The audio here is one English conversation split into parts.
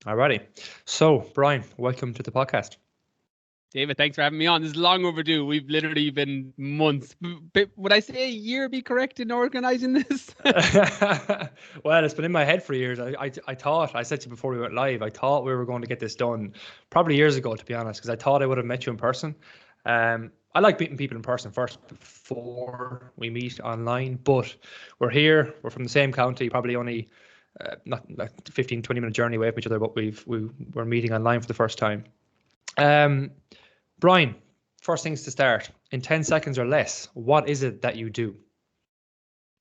Alrighty. So, Brian, welcome to the podcast. David, thanks for having me on. This is long overdue. We've literally been months. But would I say a year be correct in organizing this? Well, it's been in my head for years. I thought, I said to you before we went live, I thought we were going to get this done probably years ago, to be honest, because I thought I would have met you in person. I like meeting people in person first before we meet online, but we're here, we're from the same county, probably only not like 15, 20-minute journey away from each other, but we're meeting online for the first time. Brian, first things to start, in 10 seconds or less, what is it that you do?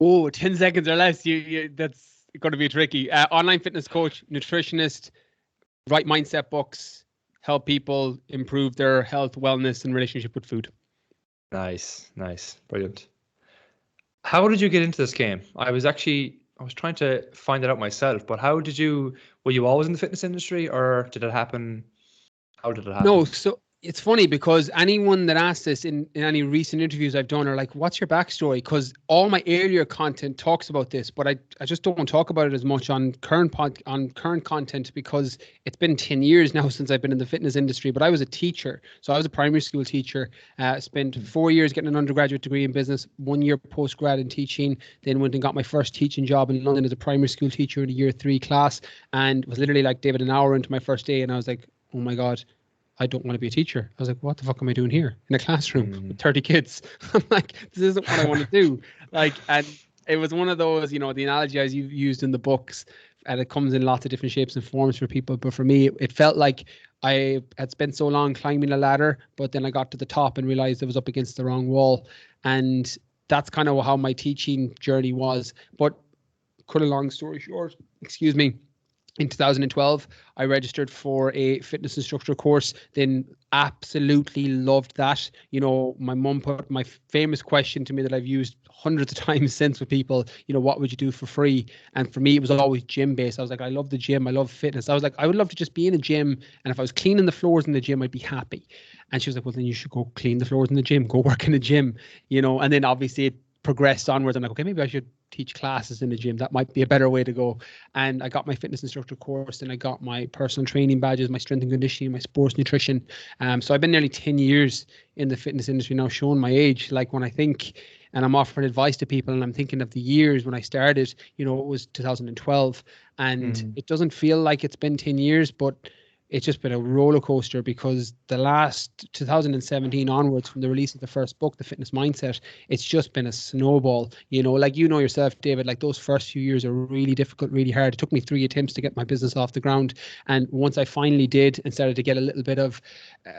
Oh, 10 seconds or less. That's going to be tricky. Online fitness coach, nutritionist, right mindset books, help people improve their health, wellness, and relationship with food. Nice. Brilliant. How did you get into this game? I was trying to find it out myself, but were you always in the fitness industry, or did it happen? How did it happen? No, so it's funny because anyone that asks this in any recent interviews I've done are like, what's your backstory? Because all my earlier content talks about this, but I just don't talk about it as much on current content because it's been 10 years now since I've been in the fitness industry. But I was a teacher. So I was a primary school teacher, spent 4 years getting an undergraduate degree in business, 1 year postgrad in teaching, then went and got my first teaching job in London as a primary school teacher in a year 3 class, and was literally like, David, an hour into my first day, and I was like, oh my God, I don't want to be a teacher. I was like, what the fuck am I doing here in a classroom with 30 kids? I'm like, this isn't what I want to do. And it was one of those, the analogy I used in the books, and it comes in lots of different shapes and forms for people. But for me, it felt like I had spent so long climbing a ladder, but then I got to the top and realized I was up against the wrong wall. And that's kind of how my teaching journey was. But cut a long story short, excuse me, in 2012, I registered for a fitness instructor course, then absolutely loved that. My mum put my famous question to me that I've used hundreds of times since with people, what would you do for free? And for me, it was always gym based. I was like, I love the gym. I love fitness. I was like, I would love to just be in a gym. And if I was cleaning the floors in the gym, I'd be happy. And she was like, well, then you should go clean the floors in the gym, go work in the gym, and then obviously it progressed onwards. I'm like, okay, maybe I should teach classes in the gym. That might be a better way to go. And I got my fitness instructor course, and I got my personal training badges, my strength and conditioning, my sports nutrition. So I've been nearly 10 years in the fitness industry now, showing my age. Like when I think, and I'm offering advice to people, and I'm thinking of the years when I started, it was 2012, and it doesn't feel like it's been 10 years, but it's just been a roller coaster because the last 2017 onwards, from the release of the first book, The Fitness Mindset, it's just been a snowball. Like yourself, David, like those first few years are really difficult, really hard. It took me 3 attempts to get my business off the ground. And once I finally did and started to get a little bit of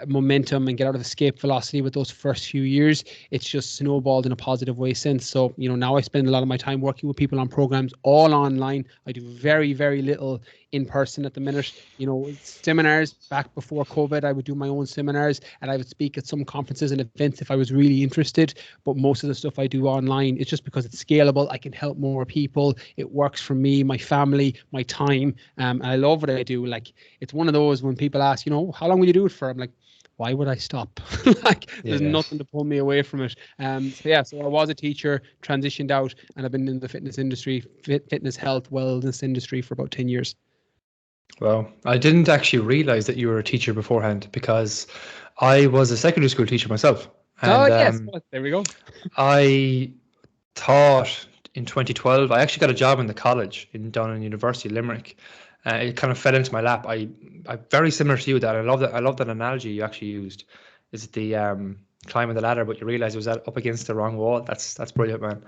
momentum and get out of escape velocity with those first few years, it's just snowballed in a positive way since. So, now I spend a lot of my time working with people on programs all online. I do very, very little in person at the minute. Seminars back before COVID, I would do my own seminars and I would speak at some conferences and events if I was really interested. But most of the stuff I do online, it's just because it's scalable. I can help more people. It works for me, my family, my time. And I love what I do. Like, it's one of those when people ask, how long will you do it for? I'm like, why would I stop? There's nothing to pull me away from it. So I was a teacher, transitioned out, and I've been in the fitness industry, fitness, health, wellness industry for about 10 years. Well, I didn't actually realize that you were a teacher beforehand because I was a secondary school teacher myself. And, yes, there we go. I taught in 2012. I actually got a job in the college down in University of Limerick. It kind of fell into my lap. I very similar to you. That I love that analogy you actually used. Is it the climbing the ladder, but you realize it was up against the wrong wall? That's brilliant, man.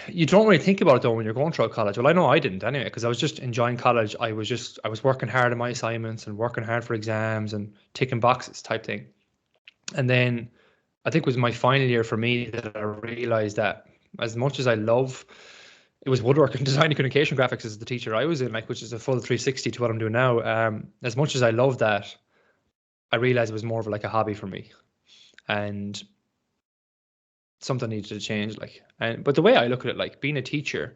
You don't really think about it though when you're going through college. Well, I know I didn't anyway, because I was just enjoying college. I was working hard on my assignments and working hard for exams and ticking boxes type thing. And then I think it was my final year for me that I realized that as much as I love, it was woodworking, design and communication graphics as the teacher I was in, which is a full 360 to what I'm doing now. As much as I love that, I realized it was more of a hobby for me. And something needed to change, but the way I look at it, being a teacher,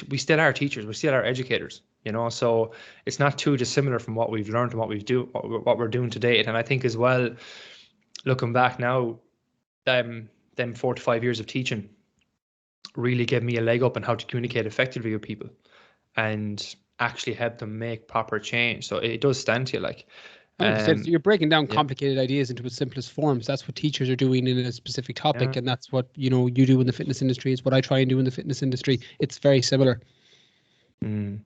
we still are teachers, we still are educators, so it's not too dissimilar from what we've learned and what we're doing to date. And I think as well, looking back now, them 4 to 5 years of teaching really gave me a leg up on how to communicate effectively with people. And actually help them make proper change. So it does stand to you, like. 100%. So you're breaking down complicated ideas into its simplest forms. That's what teachers are doing in a specific topic, and that's what you do in the fitness industry. It's what I try and do in the fitness industry. It's very similar. And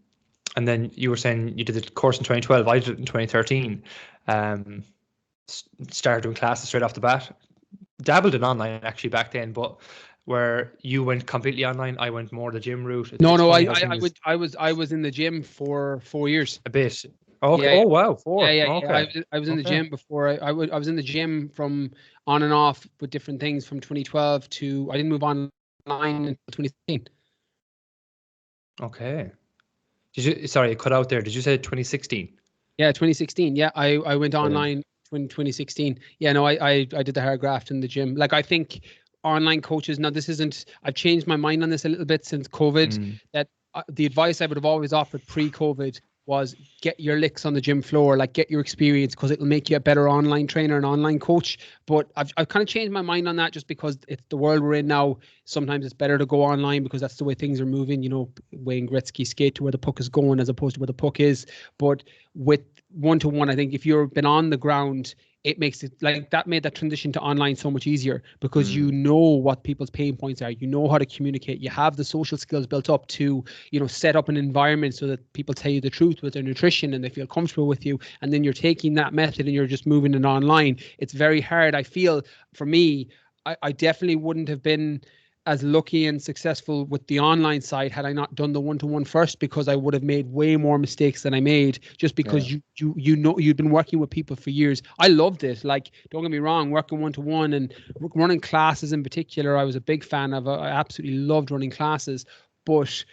then you were saying you did the course in 2012. I did it in 2013. Started doing classes straight off the bat. Dabbled in online actually back then, but where you went completely online, I went more the gym route. I was in the gym for 4 years. A bit. Okay. Yeah. Oh wow. 4. Yeah. Okay. I was in the gym before. I was in the gym from on and off with different things from 2012 to I didn't move online until 2016. Okay. Sorry, it cut out there. Did you say 2016? Yeah, 2016. Yeah, I went online in 2016. Yeah, no, I did the hair graft in the gym. Like, I think online coaches, now this isn't, I've changed my mind on this a little bit since COVID, that the advice I would have always offered pre-COVID was get your licks on the gym floor, like get your experience, because it'll make you a better online trainer and online coach. But I've kind of changed my mind on that just because it's the world we're in now. Sometimes it's better to go online because that's the way things are moving. Wayne Gretzky skate to where the puck is going as opposed to where the puck is. But with one-to-one, I think if you've been on the ground, it makes it like that made that transition to online so much easier because you know what people's pain points are. You know how to communicate. You have the social skills built up to, set up an environment so that people tell you the truth with their nutrition and they feel comfortable with you. And then you're taking that method and you're just moving it online. It's very hard. I feel for me, I definitely wouldn't have been as lucky and successful with the online side had I not done the one-to-one first, because I would have made way more mistakes than I made just because you'd been working with people for years. I loved it. Like, don't get me wrong, working one-to-one and running classes in particular, I was a big fan of. I absolutely loved running classes, but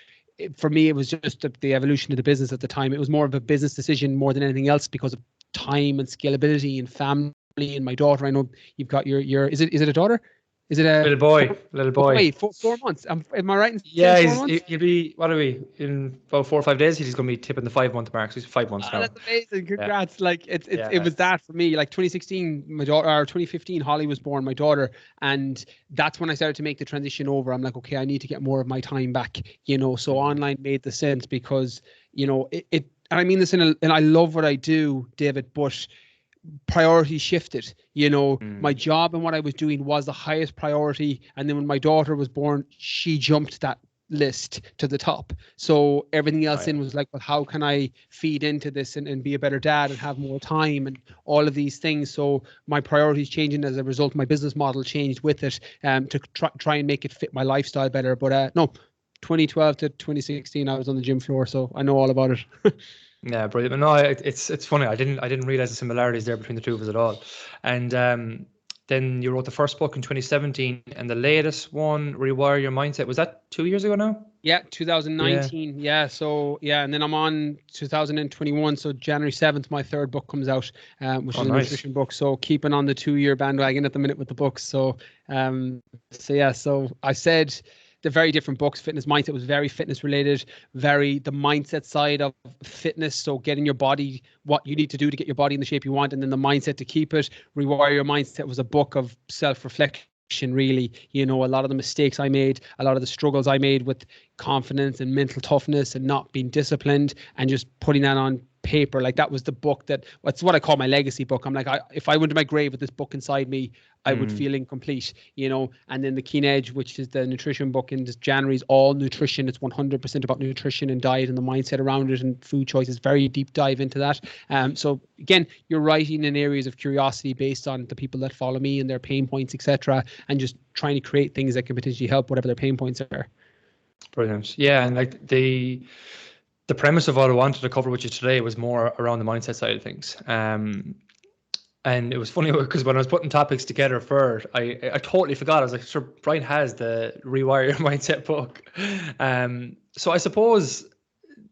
for me, it was just the evolution of the business at the time. It was more of a business decision more than anything else because of time and scalability and family and my daughter. I know you've got your is it a daughter? Is it a little boy? Wait, 4 months. Am I right in saying 4 months? He'll be, what are we, in about 4 or 5 days? He's going to be tipping the 5-month mark. So he's 5 months now. That's amazing. Congrats. Yeah. Like it was that for me. Like 2016, my daughter, or 2015, Holly was born, my daughter. And that's when I started to make the transition over. I'm like, okay, I need to get more of my time back, so online made the sense because, and I mean this and I love what I do, David, but priorities shifted. My job and what I was doing was the highest priority, and then when my daughter was born, she jumped that list to the top. So everything else was like, well, how can I feed into this and be a better dad and have more time and all of these things? So my priorities changing as a result. My business model changed with it to try and make it fit my lifestyle better. But 2012 to 2016, I was on the gym floor, so I know all about it. Yeah, brilliant. But no, it's funny. I didn't realize the similarities there between the two of us at all. And then you wrote the first book in 2017, and the latest one, Rewire Your Mindset. Was that 2 years ago now? Yeah, 2019. Yeah. So and then I'm on 2021. So January 7th, my third book comes out, which is a nutrition book. So keeping on the 2-year bandwagon at the minute with the books. So so I said, they're very different books. Fitness Mindset was very fitness related, the mindset side of fitness. So getting your body, what you need to do to get your body in the shape you want, and then the mindset to keep it. Rewire Your Mindset was a book of self-reflection, really. A lot of the mistakes I made, a lot of the struggles I made with confidence and mental toughness and not being disciplined and just putting that on paper. Like, that was the book that's what I call my legacy book. I'm like, if I went to my grave with this book inside me, I would feel incomplete, and then the Keen Edge, which is the nutrition book in January, is all nutrition. It's 100% about nutrition and diet and the mindset around it and food choices, very deep dive into that. So again, you're writing in areas of curiosity based on the people that follow me and their pain points, etc., and just trying to create things that can potentially help whatever their pain points are. Brilliant. Yeah, and like the premise of what I wanted to cover with you today was more around the mindset side of things. And it was funny because when I was putting topics together for it, I totally forgot. I was like, sure, Brian has the Rewire Your Mindset book. So I suppose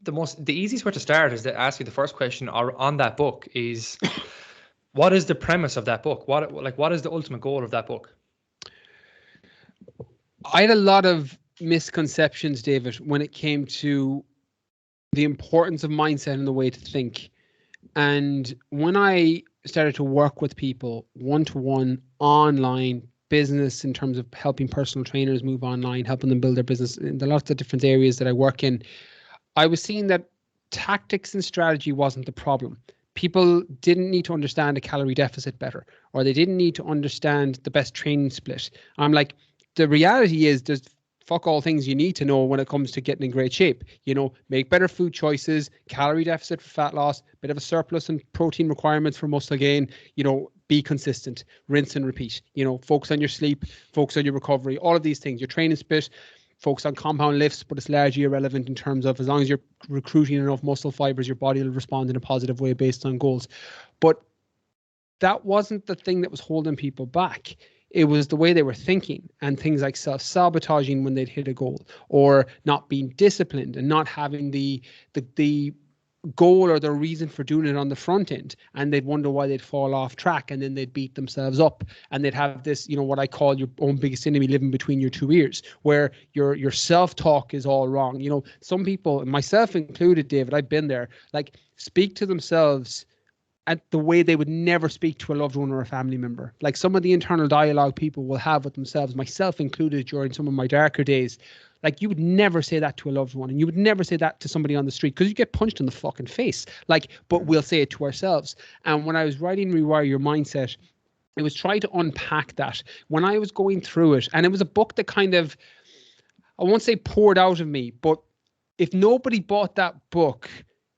the easiest way to start is to ask you the first question on that book is, what is the premise of that book? What is the ultimate goal of that book? I had a lot of misconceptions, David, when it came to the importance of mindset and the way to think. And when I started to work with people one-to-one online business, in terms of helping personal trainers move online, helping them build their business in the lots of different areas that I work in, I was seeing that tactics and strategy wasn't the problem. People didn't need to understand a calorie deficit better, or they didn't need to understand the best training split. I'm like, the reality is there's fuck all things you need to know when it comes to getting in great shape. You know, make better food choices, calorie deficit for fat loss, bit of a surplus in protein requirements for muscle gain, you know, be consistent, rinse and repeat, you know, focus on your sleep, focus on your recovery, all of these things, your training split, focus on compound lifts, but it's largely irrelevant in terms of as long as you're recruiting enough muscle fibers, your body will respond in a positive way based on goals. But that wasn't the thing that was holding people back. It was the way they were thinking, and things like self-sabotaging when they'd hit a goal, or not being disciplined and not having the goal or the reason for doing it on the front end, and they'd wonder why they'd fall off track, and then they'd beat themselves up, and they'd have this, you know, what I call your own biggest enemy living between your two ears, where your self-talk is all wrong. You know, some people, myself included, David, I've been there, like, speak to themselves at the way they would never speak to a loved one or a family member. Like, some of the internal dialogue people will have with themselves, myself included, during some of my darker days. Like, you would never say that to a loved one, and you would never say that to somebody on the street because you get punched in the fucking face. Like, but we'll say it to ourselves. And when I was writing Rewire Your Mindset, it was trying to unpack that. When I was going through it, and it was a book that kind of, I won't say poured out of me, but if nobody bought that book,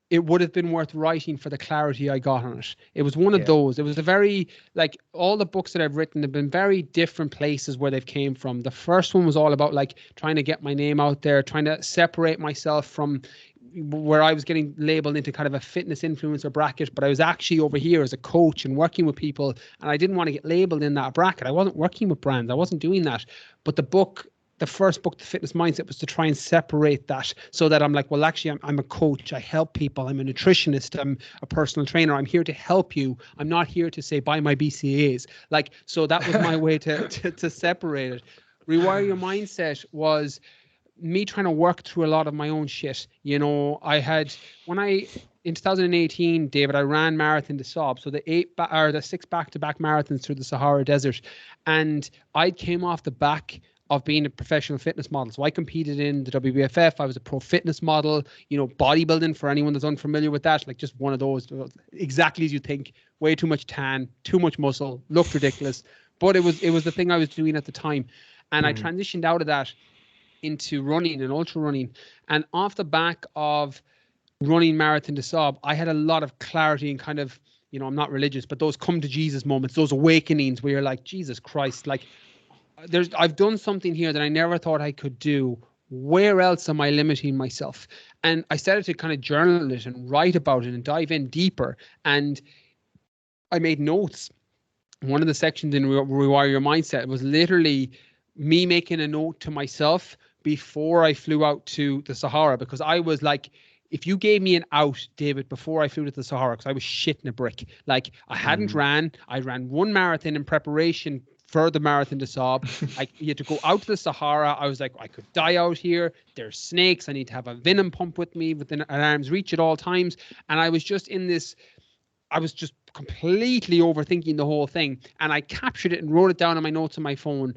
it would have been worth writing for the clarity I got on it. It was one of those. It was a very, like, all the books that I've written have been very different places where they've came from. The first one was all about, like, trying to get my name out there, trying to separate myself from where I was getting labeled into kind of a fitness influencer bracket, but I was actually over here as a coach and working with people, and I didn't want to get labeled in that bracket. I wasn't working with brands. I wasn't doing that. But the first book, The Fitness Mindset, was to try and separate that, so that I'm like, well, actually, I'm a coach. I help people. I'm a nutritionist. I'm a personal trainer. I'm here to help you. I'm not here to say, buy my BCAAs. Like, so that was my way to separate it. Rewire Your Mindset was me trying to work through a lot of my own shit. You know, in 2018, David, I ran Marathon des Sables, so the 6 back-to-back marathons through the Sahara Desert, and I came off the back of being a professional fitness model. So I competed in the WBFF. I was a pro fitness model, you know, bodybuilding, for anyone that's unfamiliar with that, like, just one of those, exactly as you think, way too much tan, too much muscle, looked ridiculous. But it was the thing I was doing at the time. And I transitioned out of that into running and ultra running. And off the back of running Marathon des Sables, I had a lot of clarity and kind of, you know, I'm not religious, but those come to Jesus moments, those awakenings where you're like, Jesus Christ, like, I've done something here that I never thought I could do. Where else am I limiting myself? And I started to kind of journal it and write about it and dive in deeper. And I made notes. One of the sections in Rewire Your Mindset was literally me making a note to myself before I flew out to the Sahara, because I was like, if you gave me an out, David, before I flew to the Sahara, because I was shitting a brick. Like, I hadn't ran. I ran one marathon in preparation for the Marathon des Sables. You had to go out to the Sahara. I was like, I could die out here. There's snakes. I need to have a venom pump with me within an arm's reach at all times. And I was just in this, I was just completely overthinking the whole thing. And I captured it and wrote it down on my notes on my phone,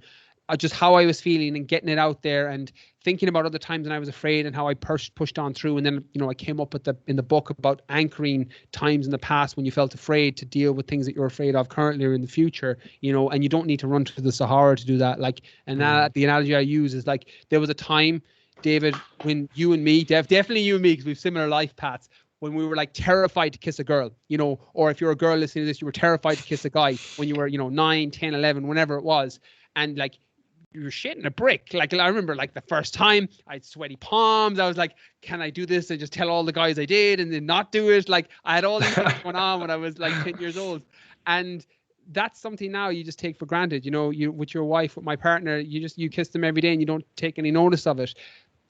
just how I was feeling and getting it out there, and thinking about other times when I was afraid and how I pushed on through. And then, you know, I came up with in the book about anchoring times in the past when you felt afraid to deal with things that you're afraid of currently or in the future, you know, and you don't need to run to the Sahara to do that. Like, and the analogy I use is, like, there was a time, David, when you and me, definitely you and me, because we've similar life paths, when we were like terrified to kiss a girl, you know, or if you're a girl listening to this, you were terrified to kiss a guy when you were, you know, 9, 10, 11, whenever it was. And like, you were shitting a brick. Like, I remember, like, the first time I had sweaty palms. I was like, can I do this? I just tell all the guys I did and then not do it. Like, I had all these things going on when I was like 10 years old. And that's something now you just take for granted. You know, you, with your wife, with my partner, you kiss them every day and you don't take any notice of it.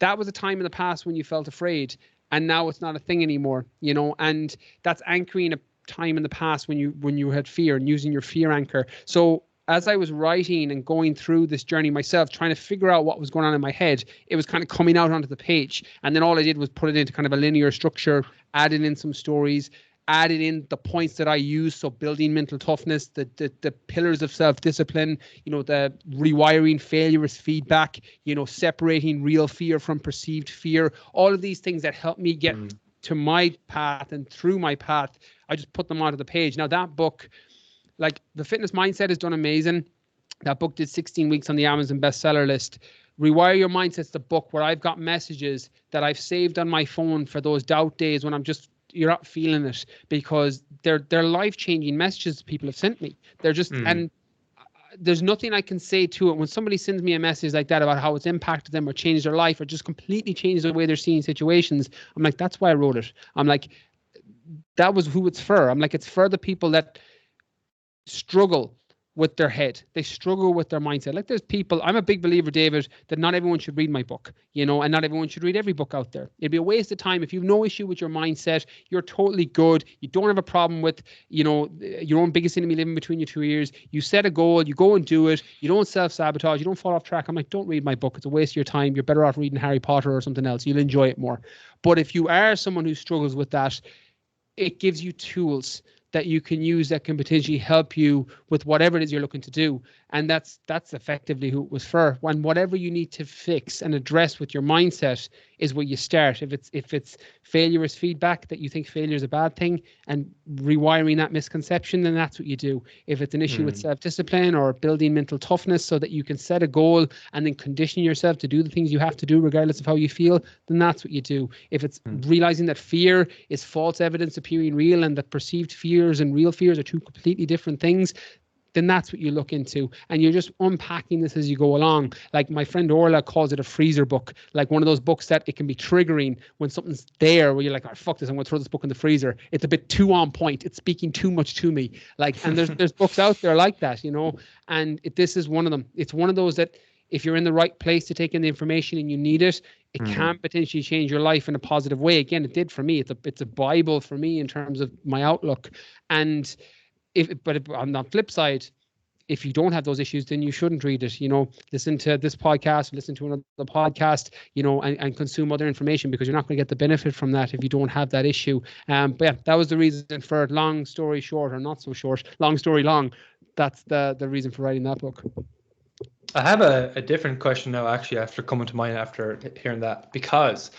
That was a time in the past when you felt afraid, and now it's not a thing anymore, you know, and that's anchoring a time in the past when you had fear and using your fear anchor. So as I was writing and going through this journey myself, trying to figure out what was going on in my head, it was kind of coming out onto the page. And then all I did was put it into kind of a linear structure, added in some stories, added in the points that I use. So building mental toughness, the pillars of self-discipline, you know, the rewiring failure as feedback, you know, separating real fear from perceived fear, all of these things that help me get to my path and through my path, I just put them onto the page. Now that book, like the Fitness Mindset, has done amazing. That book did 16 weeks on the Amazon bestseller list. Rewire Your Mindset's the book where I've got messages that I've saved on my phone for those doubt days when you're not feeling it, because they're life-changing messages people have sent me. They're just, and there's nothing I can say to it. When somebody sends me a message like that about how it's impacted them or changed their life or just completely changed the way they're seeing situations, I'm like, that's why I wrote it. I'm like, that was who it's for. I'm like, it's for the people that struggle with their head. They struggle with their mindset. Like there's people, I'm a big believer, David, that not everyone should read my book, you know, and not everyone should read every book out there. It'd be a waste of time. If you have no issue with your mindset, you're totally good. You don't have a problem with, you know, your own biggest enemy living between your two ears. You set a goal, you go and do it. You don't self-sabotage. You don't fall off track. I'm like, don't read my book. It's a waste of your time. You're better off reading Harry Potter or something else. You'll enjoy it more. But if you are someone who struggles with that, it gives you tools that you can use that can potentially help you with whatever it is you're looking to do. And that's effectively who it was for. When whatever you need to fix and address with your mindset is where you start. If it's failure is feedback, that you think failure is a bad thing, and rewiring that misconception, then that's what you do. If it's an issue with self-discipline or building mental toughness so that you can set a goal and then condition yourself to do the things you have to do regardless of how you feel, then that's what you do. If it's realizing that fear is false evidence appearing real and that perceived fears and real fears are two completely different things, then that's what you look into. And you're just unpacking this as you go along. Like my friend Orla calls it a freezer book, like one of those books that it can be triggering when something's there where you're like, oh, fuck this, I'm going to throw this book in the freezer. It's a bit too on point. It's speaking too much to me. Like, and there's books out there like that, you know, and this is one of them. It's one of those that if you're in the right place to take in the information and you need it, it can potentially change your life in a positive way. Again, it did for me. It's a Bible for me in terms of my outlook. And but on the flip side, if you don't have those issues, then you shouldn't read it. You know, listen to this podcast, listen to another podcast, you know, and consume other information, because you're not going to get the benefit from that if you don't have that issue. But yeah, that was the reason for it. Long story short, or not so short, long story long. That's the reason for writing that book. I have a different question now, actually, after coming to mind after hearing that, because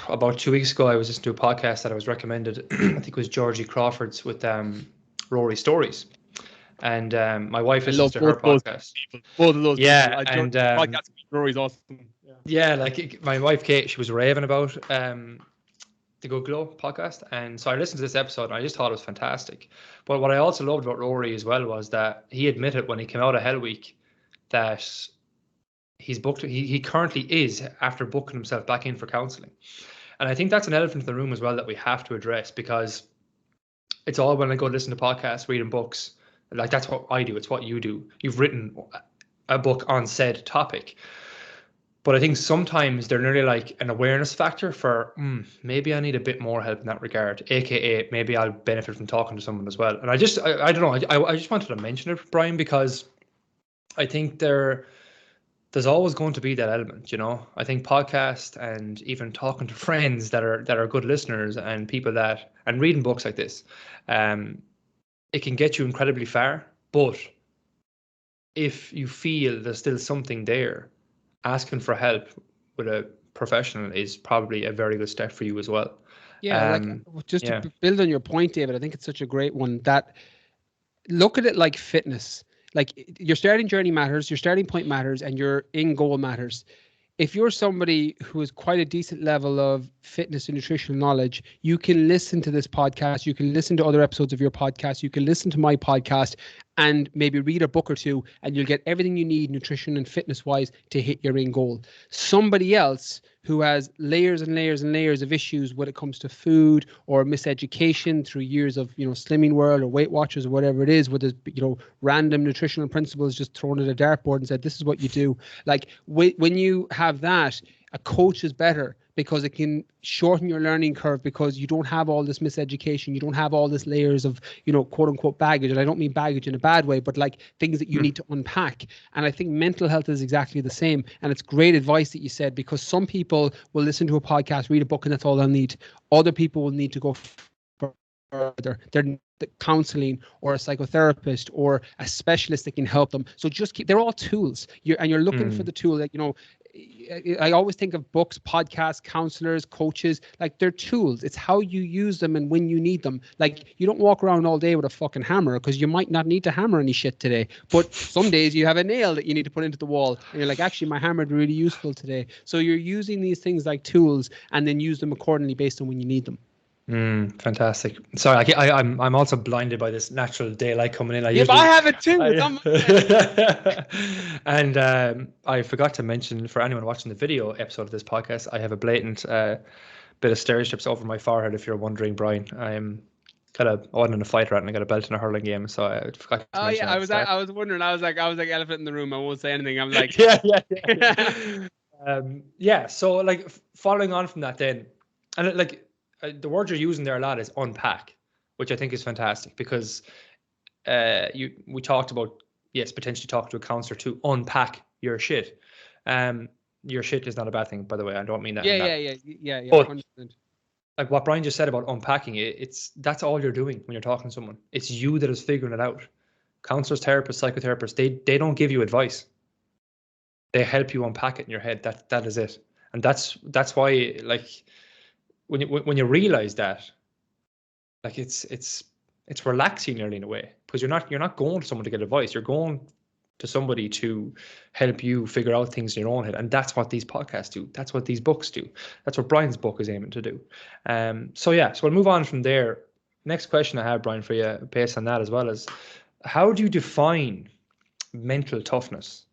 about 2 weeks ago, I was listening to a podcast that I was recommended. I think it was Georgie Crawford's with Rory Stories. And my wife listens to her podcast. Both of those people. And podcast Rory's awesome. Yeah, like my wife Kate, she was raving about the Good Glow podcast, and so I listened to this episode and I just thought it was fantastic. But what I also loved about Rory as well was that he admitted when he came out of Hell Week that he's booked. He currently is, after booking himself back in for counselling, and I think that's an elephant in the room as well that we have to address, because it's all when I go listen to podcasts, reading books. Like that's what I do. It's what you do. You've written a book on said topic. But I think sometimes they're nearly like an awareness factor for maybe I need a bit more help in that regard, aka maybe I'll benefit from talking to someone as well. And I don't know. I just wanted to mention it, Brian, because I think there's always going to be that element, you know. I think podcast and even talking to friends that are good listeners and people and reading books like this, it can get you incredibly far. But if you feel there's still something there, asking for help with a professional is probably a very good step for you as well. Yeah, to build on your point, David, I think it's such a great one, that look at it like fitness. Like your starting journey matters, your starting point matters, and your end goal matters. If you're somebody who has quite a decent level of fitness and nutritional knowledge, you can listen to this podcast, you can listen to other episodes of your podcast, you can listen to my podcast and maybe read a book or two, and you'll get everything you need nutrition and fitness wise to hit your end goal. Somebody else who has layers and layers and layers of issues when it comes to food or miseducation through years of, you know, Slimming World or Weight Watchers or whatever it is, with this, you know, random nutritional principles just thrown at a dartboard and said, this is what you do. Like when you have that, a coach is better because it can shorten your learning curve, because you don't have all this miseducation, you don't have all this layers of, you know, quote unquote baggage. And I don't mean baggage in a bad way, but like things that you need to unpack. And I think mental health is exactly the same. And it's great advice that you said, because some people will listen to a podcast, read a book, and that's all they'll need. Other people will need to go further. They're counseling or a psychotherapist or a specialist that can help them. So just they're all tools. You're looking for the tool that, you know, I always think of books, podcasts, counselors, coaches, like they're tools. It's how you use them and when you need them. Like you don't walk around all day with a fucking hammer because you might not need to hammer any shit today. But some days you have a nail that you need to put into the wall and you're like, actually, my hammer is really useful today. So you're using these things like tools and then use them accordingly based on when you need them. Fantastic. Sorry, I'm also blinded by this natural daylight coming in. I have it too. And I forgot to mention for anyone watching the video episode of this podcast, I have a blatant bit of stairs strips over my forehead. If you're wondering, Brian, I wasn't in a fight rat and I got a belt in a hurling game, so I forgot to mention I was wondering. I was like elephant in the room. I won't say anything. I'm like yeah. So like following on from that, then, and like. The word you're using there a lot is unpack, which I think is fantastic because we talked about, yes, potentially talking to a counselor to unpack your shit. Your shit is not a bad thing, by the way. I don't mean that. Yeah. But, like what Brian just said about unpacking it, that's all you're doing when you're talking to someone. It's you that is figuring it out. Counselors, therapists, psychotherapists, they don't give you advice. They help you unpack it in your head. That is it. And that's why, like, when you realize that, like it's relaxing nearly in a way, because you're not going to someone to get advice. You're going to somebody to help you figure out things in your own head, and that's what these podcasts do. That's what these books do. That's what Brian's book is aiming to do. So we'll move on from there. Next question I have, Brian, for you based on that as well is, how do you define mental toughness?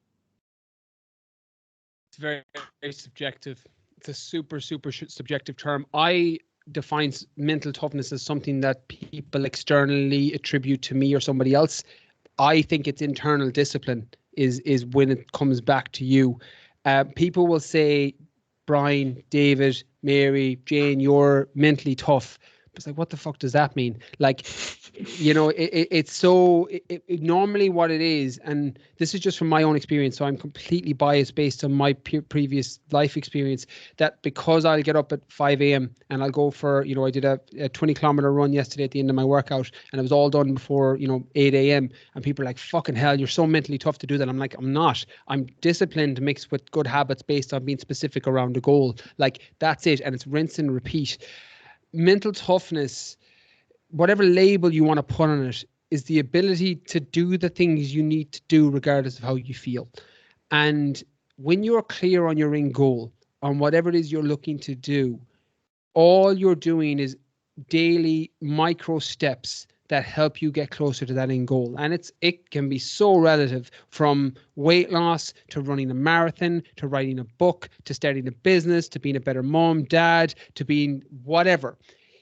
It's very, very subjective. It's a super, super subjective term. I define mental toughness as something that people externally attribute to me or somebody else. I think it's internal discipline is when it comes back to you. People will say, Brian, David, Mary, Jane, you're mentally tough. It's like, what the fuck does that mean? Like, you know, it's so normally what it is, and this is just from my own experience, so I'm completely biased based on my previous life experience, that because I'll get up at 5 a.m. and I'll go for, you know, I did a 20-kilometer run yesterday at the end of my workout, and it was all done before, 8 a.m. and people are like, fucking hell, you're so mentally tough to do that. I'm like, I'm not. I'm disciplined mixed with good habits based on being specific around a goal. Like, that's it, and it's rinse and repeat. Mental toughness, whatever label you want to put on it, is the ability to do the things you need to do regardless of how you feel. And when you're clear on your end goal, on whatever it is you're looking to do, all you're doing is daily micro steps that help you get closer to that end goal. And it can be so relative, from weight loss to running a marathon, to writing a book, to starting a business, to being a better mom, dad, to being whatever.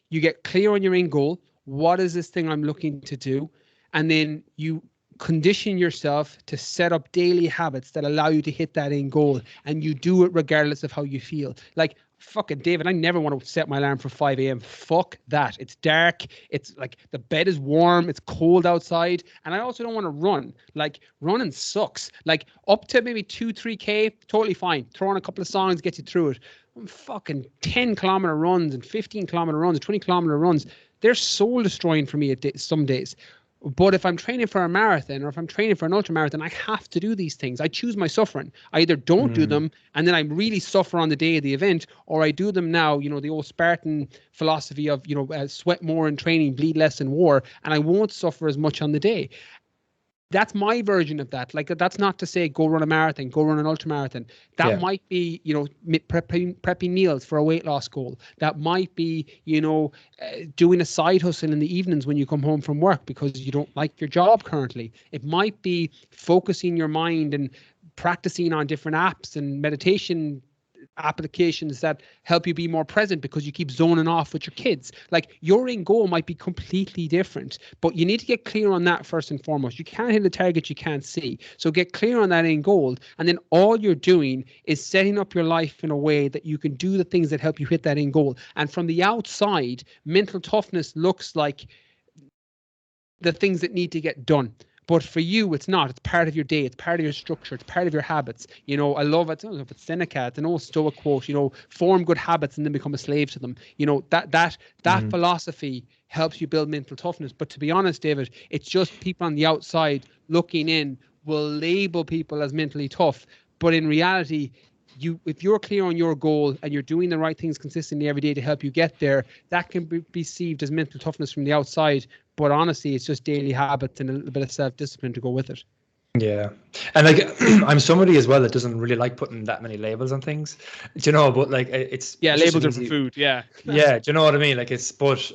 You get clear on your end goal. What is this thing I'm looking to do? And then you condition yourself to set up daily habits that allow you to hit that end goal. And you do it regardless of how you feel. Like, fucking David, I never want to set my alarm for 5 a.m. Fuck that. It's dark. It's like the bed is warm. It's cold outside. And I also don't want to run. Like, running sucks. Like, up to maybe 2-3K, totally fine. Throw on a couple of songs, get you through it. Fucking 10-kilometer runs and 15-kilometer runs, 20-kilometer runs, they're soul destroying for me some days. But if I'm training for a marathon, or if I'm training for an ultra marathon, I have to do these things. I choose my suffering. I either don't do them and then I really suffer on the day of the event, or I do them now, the old Spartan philosophy of, sweat more in training, bleed less in war, and I won't suffer as much on the day. That's my version of that. Like, that's not to say go run a marathon, go run an ultra marathon. That might be, prepping meals for a weight loss goal. That might be, doing a side hustle in the evenings when you come home from work because you don't like your job currently. It might be focusing your mind and practicing on different apps and meditation applications that help you be more present because you keep zoning off with your kids. Like, your end goal might be completely different, but you need to get clear on that first and foremost. You can't hit a target you can't see. So get clear on that end goal, and then all you're doing is setting up your life in a way that you can do the things that help you hit that end goal. And from the outside, mental toughness looks like the things that need to get done. But for you, it's not. It's part of your day. It's part of your structure. It's part of your habits. I love it. I don't know if it's Seneca. It's an old Stoic quote. Form good habits and then become a slave to them. That philosophy helps you build mental toughness. But to be honest, David, it's just people on the outside looking in will label people as mentally tough. But in reality, if you're clear on your goal and you're doing the right things consistently every day to help you get there, that can be perceived as mental toughness from the outside. But honestly, it's just daily habits and a little bit of self-discipline to go with it. Yeah. And like I'm somebody as well that doesn't really like putting that many labels on things. Do you know, but like it's Yeah, it's just labels an are for easy, food. Yeah. yeah, do you know what I mean? Like but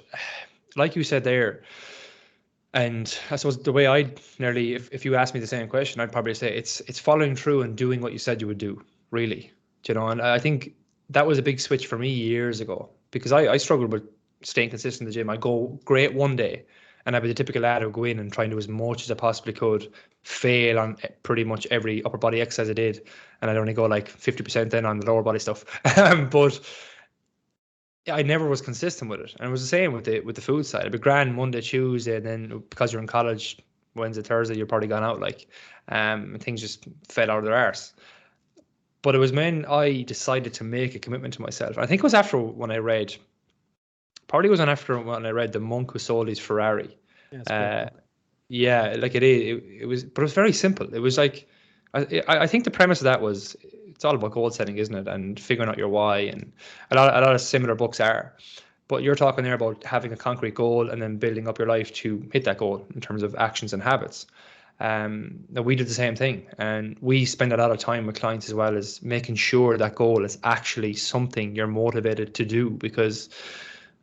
like you said there, and I suppose the way I'd nearly, if you asked me the same question, I'd probably say it's following through and doing what you said you would do, really. Do you know, and I think that was a big switch for me years ago, because I struggled with staying consistent in the gym. I go great one day, and I'd be the typical lad who would go in and try and do as much as I possibly could, fail on pretty much every upper body exercise I did, and I'd only go like 50% then on the lower body stuff. But I never was consistent with it, and it was the same with the food side. It'd be grand Monday, Tuesday, and then because you're in college, Wednesday, Thursday, you're probably gone out, like, and things just fell out of their arse. But it was when I decided to make a commitment to myself. I think it was after when I read, probably wasn't after when I read The Monk Who Sold His Ferrari. Yeah, Yeah, like it was, but it was very simple. It was like, I think the premise of that was, it's all about goal setting, isn't it? And figuring out your why, and a lot of similar books are. But you're talking there about having a concrete goal and then building up your life to hit that goal in terms of actions and habits. Now we did the same thing, and we spend a lot of time with clients as well as making sure that goal is actually something you're motivated to do. Because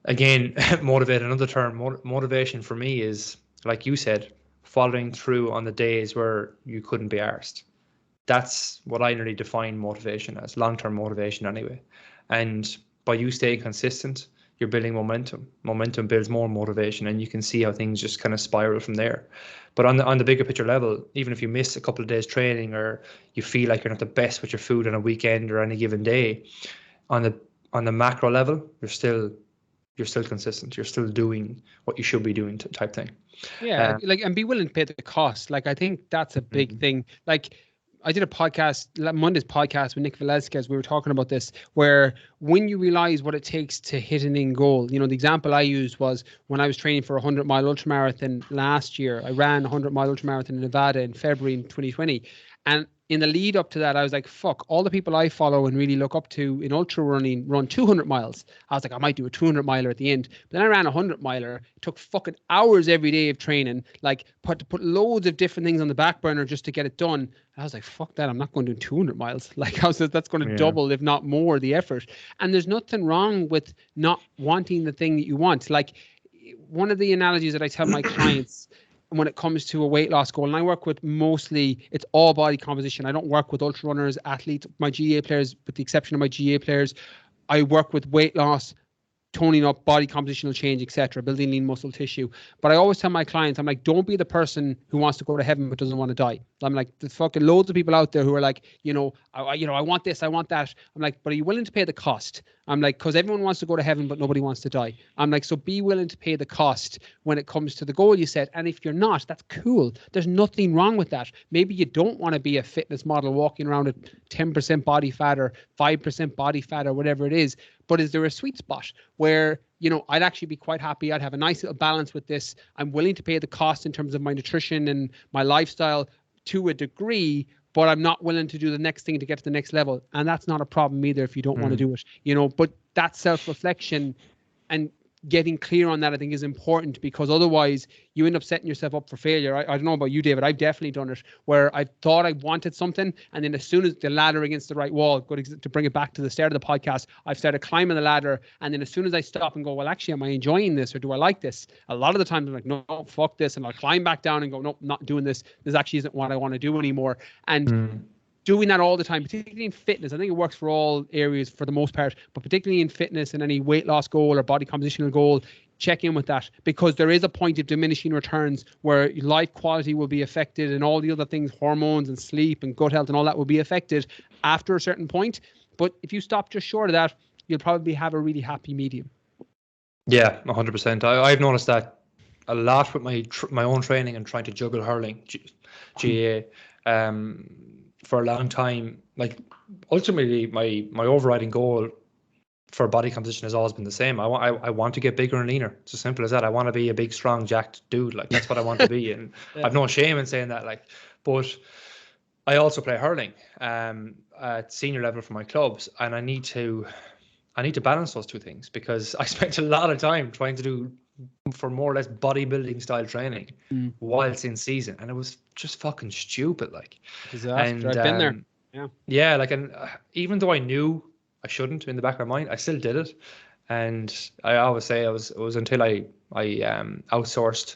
again, motivate, another term, motivation for me is, like you said, following through on the days where you couldn't be arsed. That's what I really define motivation as, long-term motivation anyway. And by you staying consistent, you're building momentum. Momentum builds more motivation, and you can see how things just kind of spiral from there. But on the bigger picture level, even if you miss a couple of days training, or you feel like you're not the best with your food on a weekend or any given day, on the macro level, you're still consistent. You're still doing what you should be doing, type thing. Yeah, like, and be willing to pay the cost. Like, I think that's a big thing. Like, I did a podcast, Monday's podcast with Nick Velasquez. We were talking about this, where when you realize what it takes to hit an end goal, the example I used was when I was training for a 100-mile ultramarathon last year. I ran a 100-mile ultramarathon in Nevada in February in 2020. And in the lead up to that, I was like, fuck, all the people I follow and really look up to in ultra running run 200 miles. I was like, I might do a 200 miler at the end. But then I ran a 100 miler. It took fucking hours every day of training, like put loads of different things on the back burner just to get it done. And I was like, fuck that. I'm not going to do 200 miles. Like, I was like, that's going to double, if not more, the effort. And there's nothing wrong with not wanting the thing that you want. Like, one of the analogies that I tell my clients when it comes to a weight loss goal, and I work with mostly, it's all body composition. I don't work with ultra runners, athletes, my GA players, with the exception of my GA players. I work with weight loss, toning up, body compositional change, etc., building lean muscle tissue. But I always tell my clients, I'm like, don't be the person who wants to go to heaven but doesn't want to die. I'm like, there's fucking loads of people out there who are like, I want this, I want that. I'm like, but are you willing to pay the cost? I'm like, because everyone wants to go to heaven but nobody wants to die. I'm like, so be willing to pay the cost when it comes to the goal you set. And if you're not, that's cool. There's nothing wrong with that. Maybe you don't want to be a fitness model walking around at 10% body fat or 5% body fat or whatever it is. But is there a sweet spot where, I'd actually be quite happy. I'd have a nice little balance with this. I'm willing to pay the cost in terms of my nutrition and my lifestyle to a degree, but I'm not willing to do the next thing to get to the next level. And that's not a problem either if you don't want to do it, but that self-reflection and getting clear on that, I think, is important, because otherwise you end up setting yourself up for failure. I don't know about you, David. I've definitely done it where I thought I wanted something, and then as soon as the ladder against the right wall, to bring it back to the start of the podcast, I've started climbing the ladder, and then as soon as I stop and go, well, actually, am I enjoying this, or do I like this? A lot of the times I'm like, no, fuck this, and I'll climb back down and go, nope, not doing this. This actually isn't what I want to do anymore. And doing that all the time, particularly in fitness. I think it works for all areas for the most part, but particularly in fitness and any weight loss goal or body compositional goal, check in with that, because there is a point of diminishing returns where life quality will be affected, and all the other things, hormones and sleep and gut health and all that, will be affected after a certain point. But if you stop just short of that, you'll probably have a really happy medium. Yeah, 100%. I've noticed that a lot with my own training and trying to juggle hurling, GA. For a long time, like, ultimately my overriding goal for body composition has always been the same. I want to get bigger and leaner. It's as simple as that. I want to be a big, strong, jacked dude. Like, that's what I want to be, and I've no shame in saying that. Like, but I also play hurling at senior level for my clubs, and I need to balance those two things, because I spent a lot of time trying to do for more or less bodybuilding style training whilst in season, and it was just fucking stupid, like. Disaster. And I've been there. Yeah. like, and even though I knew I shouldn't in the back of my mind, I still did it. And I always say it was until I outsourced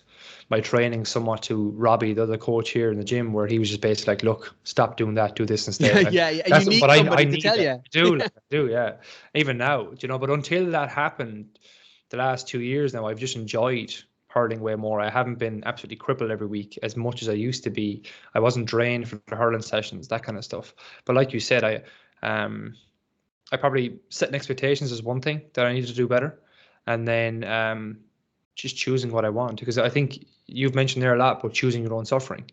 my training somewhat to Robbie, the other coach here in the gym, where he was just basically like, look, stop doing that, do this instead. Yeah. You need somebody to tell you. I do, like, I do, yeah. Even now, but until that happened, the last 2 years now, I've just enjoyed hurling way more. I haven't been absolutely crippled every week as much as I used to be. I wasn't drained for the hurling sessions, that kind of stuff. But like you said, I probably setting expectations is one thing that I need to do better, and then just choosing what I want, because I think you've mentioned there a lot about choosing your own suffering,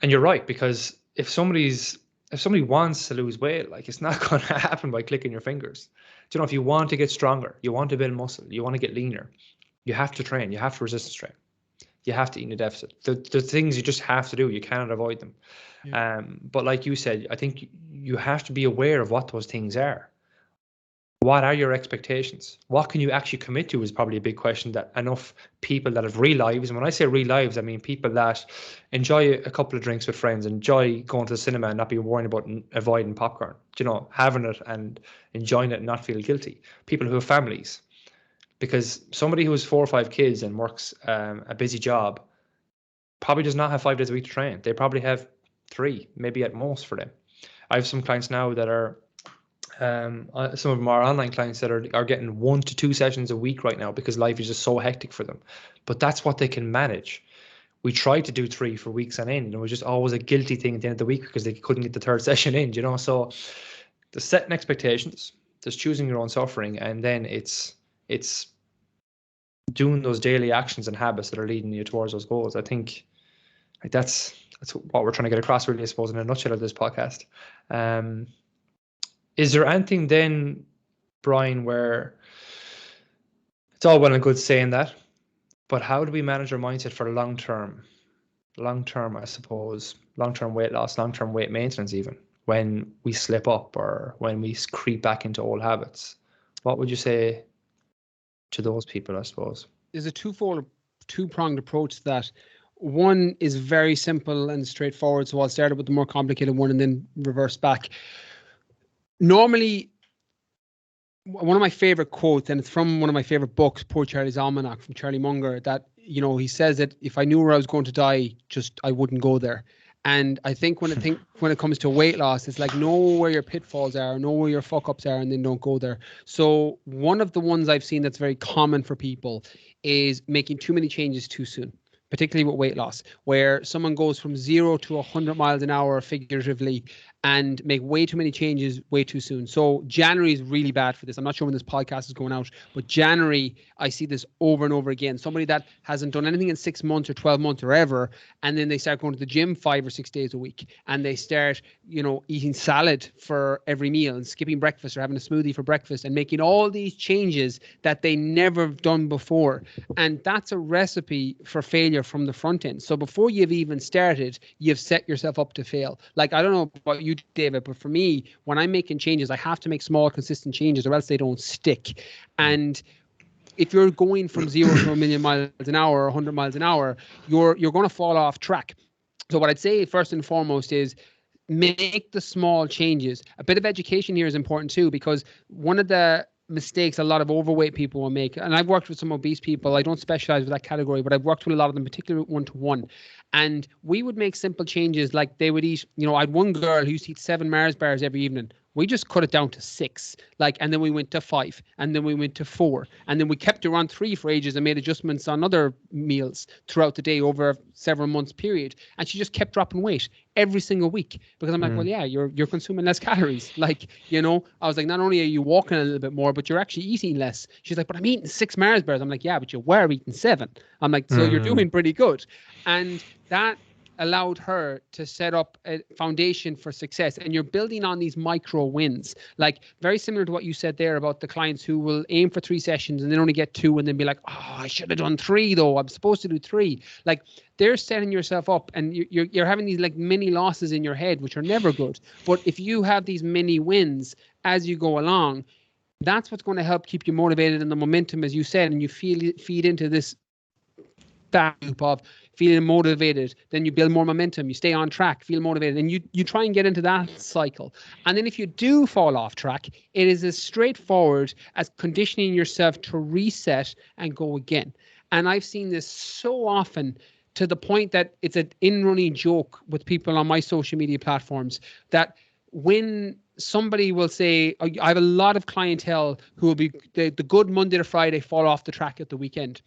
and you're right, because if somebody wants to lose weight, like, it's not going to happen by clicking your fingers. If you want to get stronger, you want to build muscle, you want to get leaner, you have to train, you have to resistance train, you have to eat in a deficit. The things you just have to do, you cannot avoid them. Yeah. But like you said, I think you have to be aware of what those things are. What are your expectations? What can you actually commit to is probably a big question that enough people that have real lives, and when I say real lives, I mean people that enjoy a couple of drinks with friends, enjoy going to the cinema and not be worrying about avoiding popcorn, having it and enjoying it and not feel guilty. People who have families. Because somebody who has 4 or 5 kids and works a busy job probably does not have 5 days a week to train. They probably have 3, maybe at most for them. I have some clients now that are, some of them are online clients that are getting 1 to 2 sessions a week right now, because life is just so hectic for them. But that's what they can manage. We tried to do 3 for weeks on end, and it was just always a guilty thing at the end of the week because they couldn't get the 3rd session in, So there's setting expectations, there's choosing your own suffering, and then it's doing those daily actions and habits that are leading you towards those goals. I think that's what we're trying to get across, really, I suppose, in a nutshell of this podcast. Is there anything then, Brian, where it's all well and good saying that, but how do we manage our mindset for long term, I suppose, long-term weight loss, long-term weight maintenance, even when we slip up or when we creep back into old habits? What would you say to those people, I suppose? There's a two-pronged approach to that. One is very simple and straightforward, so I'll start with the more complicated one and then reverse back. Normally, one of my favorite quotes, and it's from one of my favorite books, Poor Charlie's Almanac, from Charlie Munger, that, he says that if I knew where I was going to die, I wouldn't go there. And I think when it comes to weight loss, it's like, know where your pitfalls are, know where your fuck ups are, and then don't go there. So one of the ones I've seen that's very common for people is making too many changes too soon, particularly with weight loss, where someone goes from 0 to 100 miles an hour figuratively and make way too many changes way too soon. So January is really bad for this. I'm not sure when this podcast is going out, but January, I see this over and over again. Somebody that hasn't done anything in 6 months or 12 months or ever, and then they start going to the gym 5 or 6 days a week, and they start, eating salad for every meal and skipping breakfast or having a smoothie for breakfast and making all these changes that they never have done before. And that's a recipe for failure from the front end. So before you've even started, you've set yourself up to fail. Like, I don't know about you, David, but for me, when I'm making changes, I have to make small, consistent changes or else they don't stick. And if you're going from 0 to 1,000,000 miles an hour or 100 miles an hour, you're going to fall off track. So what I'd say first and foremost is make the small changes. A bit of education here is important too, because one of the mistakes a lot of overweight people will make, and I've worked with some obese people, I don't specialize with that category, but I've worked with a lot of them, particularly one-to-one, and we would make simple changes. Like, they would eat, I had one girl who used to eat 7 Mars bars every evening. We just cut it down to 6, and then we went to 5, and then we went to 4, and then we kept her on 3 for ages and made adjustments on other meals throughout the day over a several months period. And she just kept dropping weight every single week, because I'm like, well, yeah, you're consuming less calories. I was like, not only are you walking a little bit more, but you're actually eating less. She's like, but I'm eating 6 Mars bars. I'm like, yeah, but you were eating 7. I'm like, so you're doing pretty good. And that allowed her to set up a foundation for success, and you're building on these micro wins. Like very similar to what you said there about the clients who will aim for 3 sessions and then only get 2 and then be like, oh, I should have done 3 though, I'm supposed to do 3. Like they're setting yourself up, and you're having these like mini losses in your head, which are never good. But if you have these mini wins as you go along, that's what's going to help keep you motivated, and the momentum, as you said, and you feed into this loop of feeling motivated, then you build more momentum, you stay on track, feel motivated, and you try and get into that cycle. And then if you do fall off track, it is as straightforward as conditioning yourself to reset and go again. And I've seen this so often, to the point that it's an in-running joke with people on my social media platforms, that when somebody will say, I have a lot of clientele who will be the good Monday to Friday, fall off the track at the weekend.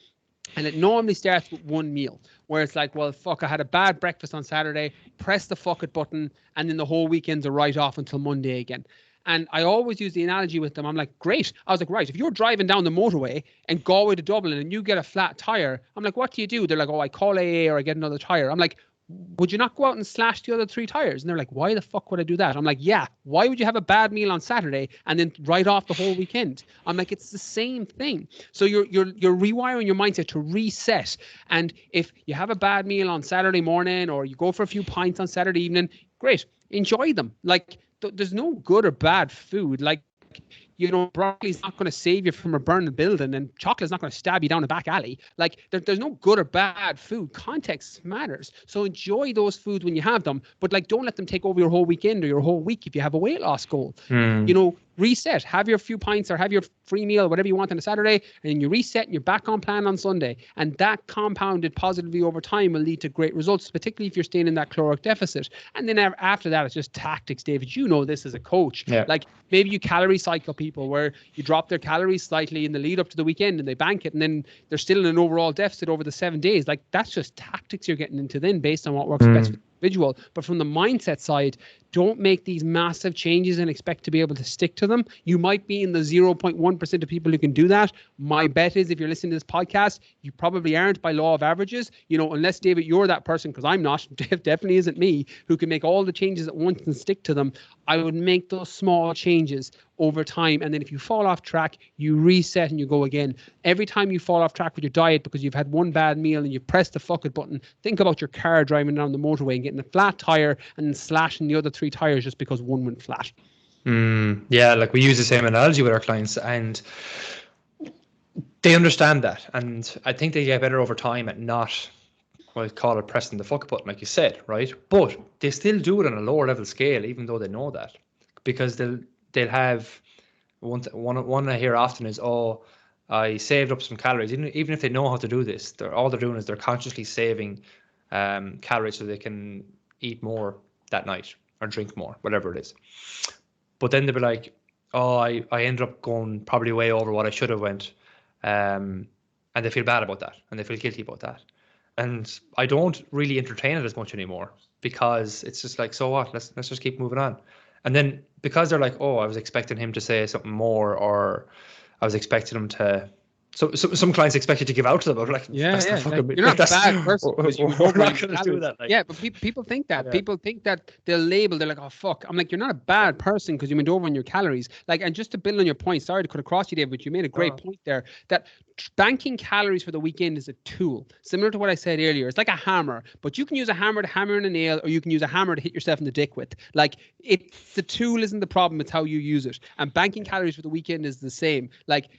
And it normally starts with one meal where it's like, well, fuck, I had a bad breakfast on Saturday, press the fuck it button, and then the whole weekend's a write off until Monday again. And I always use the analogy with them. I'm like, great. I was like, right, if you're driving down the motorway and Galway to Dublin and you get a flat tire, I'm like, what do? They're like, oh, I call AA or I get another tire. I'm like, would you not go out and slash the other 3 tires? And they're like, why the fuck would I do that? I'm like, yeah, why would you have a bad meal on Saturday and then write off the whole weekend? I'm like, it's the same thing. So you're rewiring your mindset to reset. And if you have a bad meal on Saturday morning, or you go for a few pints on Saturday evening, great, enjoy them. Like there's no good or bad food. Like, you know, broccoli's not going to save you from a burning building, and chocolate's not going to stab you down a back alley. Like there's no good or bad food. Context matters. So enjoy those foods when you have them, but like don't let them take over your whole weekend or your whole week if you have a weight loss goal. You know, reset, have your few pints or have your free meal, whatever you want on a Saturday, and then you reset and you're back on plan on Sunday. And that compounded positively over time will lead to great results, particularly if you're staying in that caloric deficit. And then after that, it's just tactics, David. You know this as a coach. Yeah. Like maybe you calorie cycle people where you drop their calories slightly in the lead up to the weekend and they bank it, and then they're still in an overall deficit over the 7 days. Like that's just tactics you're getting into then based on what works best for the individual. But from the mindset side, don't make these massive changes and expect to be able to stick to them. You might be in the 0.1% of people who can do that. My bet is if you're listening to this podcast, you probably aren't by law of averages, you know, unless David, you're that person, because I'm not, definitely isn't me, who can make all the changes at once and stick to them. I would make those small changes over time. And then if you fall off track, you reset and you go again. Every time you fall off track with your diet because you've had one bad meal and you've pressed the fuck it button, think about your car driving down the motorway and getting a flat tire and then slashing the other 3 tires just because one went flat. Yeah, like we use the same analogy with our clients, and they understand that. And I think they get better over time at not, well, call it pressing the fuck button, like you said, right? But they still do it on a lower level scale, even though they know that, because they'll have one I hear often is, oh, I saved up some calories. Even if they know how to do this, all they're doing is they're consciously saving calories so they can eat more that night or drink more, whatever it is. But then they'll be like, oh, I ended up going probably way over what I should have went. And they feel bad about that, and they feel guilty about that. And I don't really entertain it as much anymore, because it's just like, so what? Let's just keep moving on. And then because they're like, oh, I was expecting him to say something more, or I was expecting him to. So some clients expect you to give out to them. I'm like, yeah. Like, you're not a bad person because you we're not going to do that. Like. Yeah, but people think that. Yeah. People think that they're labeled. They're like, oh, fuck. I'm like, you're not a bad person because you went over on your calories. Like, and just to build on your point, sorry to cut across you, Dave, but you made a great point there, that banking calories for the weekend is a tool. Similar to what I said earlier. It's like a hammer, but you can use a hammer to hammer in a nail, or you can use a hammer to hit yourself in the dick with. Like, the tool isn't the problem. It's how you use it. And banking calories for the weekend is the same. Like,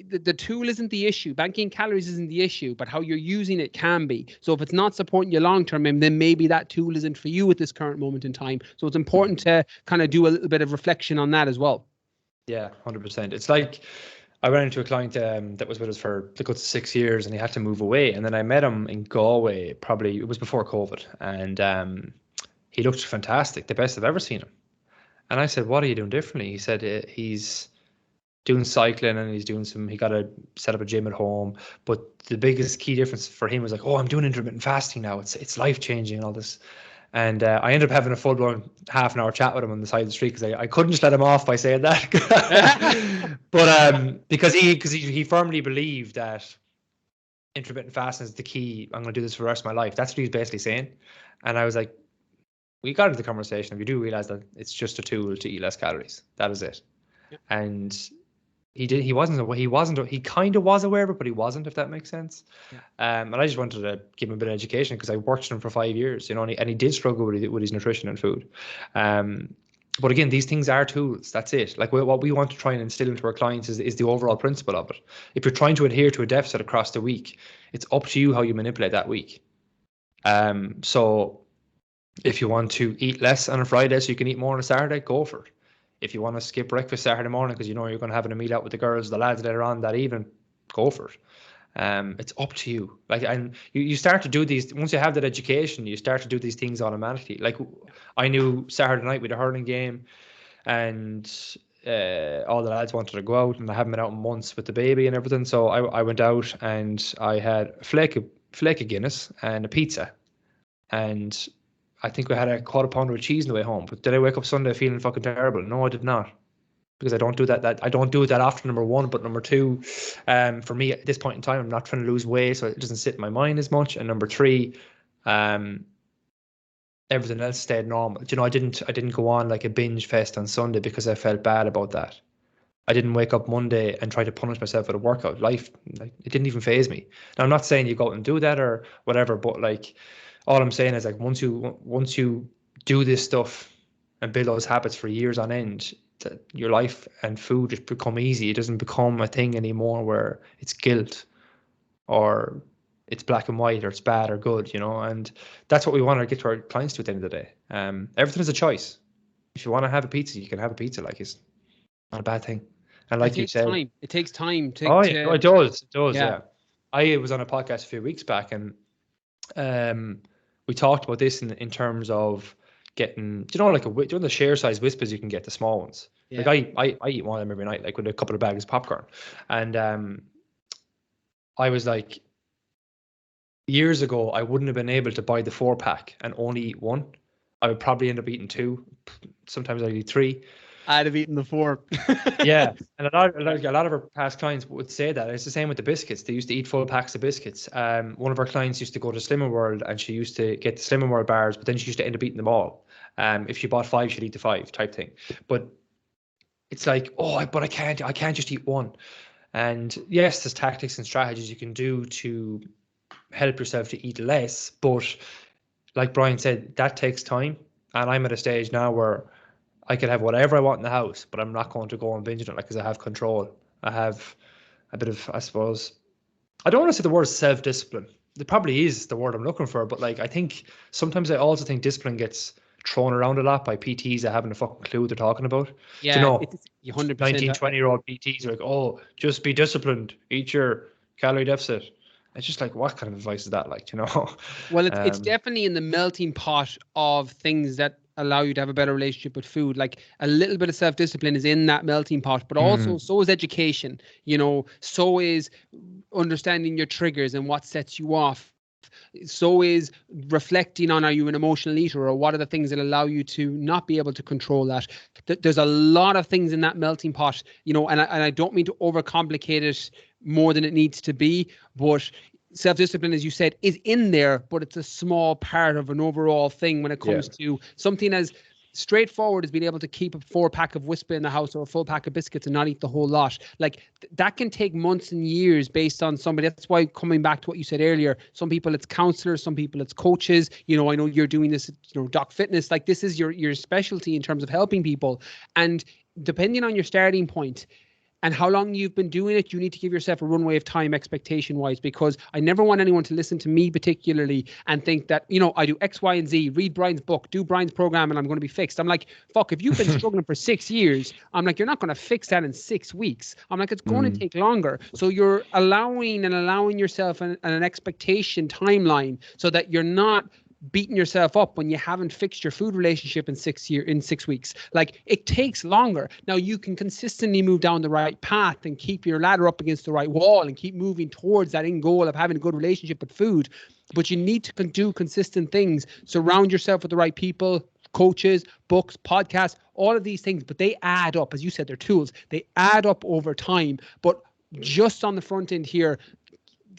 the tool isn't the issue. Banking calories isn't the issue, but how you're using it can be. So if it's not supporting you long term, then maybe that tool isn't for you at this current moment in time. So it's important to kind of do a little bit of reflection on that as well. Yeah, 100%. It's like I ran into a client that was with us for the good 6 years, and he had to move away. And then I met him in Galway, probably it was before COVID, and he looked fantastic, the best I've ever seen him. And I said, what are you doing differently? He said he's doing cycling, and he got to set up a gym at home. But the biggest key difference for him was like, oh, I'm doing intermittent fasting now. It's life changing and all this. And I ended up having a full blown half an hour chat with him on the side of the street, because I couldn't just let him off by saying that. But because he firmly believed that intermittent fasting is the key. I'm going to do this for the rest of my life. That's what he's basically saying. And I was like, we got into the conversation, and we do realize that it's just a tool to eat less calories. That is it. Yeah. And he kind of was aware of it, but he wasn't, if that makes sense. Yeah. And I just wanted to give him a bit of education, because I worked with him for 5 years, you know, and he did struggle with his nutrition and food. But again, these things are tools. That's it. Like, what we want to try and instill into our clients is the overall principle of it. If you're trying to adhere to a deficit across the week, it's up to you how you manipulate that week. So if you want to eat less on a Friday so you can eat more on a Saturday, go for it. If you want to skip breakfast Saturday morning because you know you're going to have a meal out with the girls, the lads later on that evening, go for it. It's up to you. Like, and you start to do these, once you have that education, you start to do these things automatically. Like, I knew Saturday night with a hurling game, and all the lads wanted to go out, and I haven't been out in months with the baby and everything. So I went out, and I had a flake of Guinness and a pizza, and I think we had a quarter pounder of cheese on the way home. But did I wake up Sunday feeling fucking terrible? No, I did not. Because I don't do that. I don't do it that often, number one. But number two, for me at this point in time, I'm not trying to lose weight, so it doesn't sit in my mind as much. And number three, everything else stayed normal. You know, I didn't go on like a binge fest on Sunday because I felt bad about that. I didn't wake up Monday and try to punish myself with a workout. Life, like, it didn't even faze me. Now, I'm not saying you go out and do that or whatever, but like, all I'm saying is, like, once you do this stuff and build those habits for years on end, your life and food just become easy. It doesn't become a thing anymore where it's guilt or it's black and white or it's bad or good, you know. And that's what we want to get to our clients to at the end of the day. Everything is a choice. If you want to have a pizza, you can have a pizza. Like, it's not a bad thing. And like you said, it takes time to. Yeah, it does. Yeah. I was on a podcast a few weeks back, and we talked about this in terms of getting, you know, like the share size Whispas you can get, the small ones. Yeah. Like, I eat one of them every night, like with a couple of bags of popcorn. And I was like, years ago, I wouldn't have been able to buy the 4-pack and only eat one. I would probably end up eating 2. Sometimes I'd eat 3. I'd have eaten the 4. Yeah, and a lot of our past clients would say that. It's the same with the biscuits. They used to eat full packs of biscuits. One of our clients used to go to Slimming World, and she used to get the Slimming World bars, but then she used to end up eating them all. If she bought 5, she'd eat the 5 type thing. But it's like, but I can't just eat one. And yes, there's tactics and strategies you can do to help yourself to eat less, but like Brian said, that takes time. And I'm at a stage now where I could have whatever I want in the house, but I'm not going to go and binge on it, like, because I have control. I have a bit of, I suppose, I don't want to say the word self-discipline. It probably is the word I'm looking for, but like, I think sometimes I also think discipline gets thrown around a lot by PTs that haven't a fucking clue what they're talking about. Yeah, you know, it's 100%. 19, 20-year-old PTs are like, oh, just be disciplined, eat your calorie deficit. It's just like, what kind of advice is that, like, you know? Well, it's definitely in the melting pot of things that allow you to have a better relationship with food. Like, a little bit of self-discipline is in that melting pot, but also so is education, you know, so is understanding your triggers and what sets you off. So is reflecting on, are you an emotional eater, or what are the things that allow you to not be able to control that? There's a lot of things in that melting pot, you know, and I don't mean to overcomplicate it more than it needs to be, but self-discipline, as you said, is in there, but it's a small part of an overall thing when it comes to something as straightforward as being able to keep a 4-pack of Whisper in the house or a full pack of biscuits and not eat the whole lot. Like, that can take months and years based on somebody. That's why, coming back to what you said earlier, some people it's counselors, some people it's coaches. You know, I know you're doing this, you know, Doc Fitness. Like, this is your specialty in terms of helping people. And depending on your starting point and how long you've been doing it, you need to give yourself a runway of time expectation-wise, because I never want anyone to listen to me particularly and think that, you know, I do X, Y, and Z, read Brian's book, do Brian's program, and I'm going to be fixed. I'm like, fuck, if you've been struggling for 6 years, I'm like, you're not going to fix that in 6 weeks. I'm like, it's going to take longer. So you're allowing yourself an expectation timeline so that you're not beating yourself up when you haven't fixed your food relationship in 6 weeks. Like, it takes longer. Now, you can consistently move down the right path and keep your ladder up against the right wall and keep moving towards that end goal of having a good relationship with food. But you need to do consistent things. Surround yourself with the right people, coaches, books, podcasts, all of these things. But they add up. As you said, they're tools. They add up over time. But just on the front end here,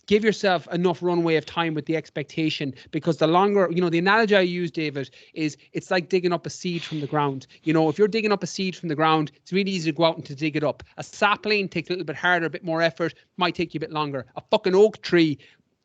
give yourself enough runway of time with the expectation, because the longer, the analogy I use, David, is it's like digging up a seed from the ground. If you're digging up a seed from the ground, it's really easy to go out and to dig it up. A sapling takes a little bit harder, a bit more effort, might take you a bit longer. A fucking oak tree,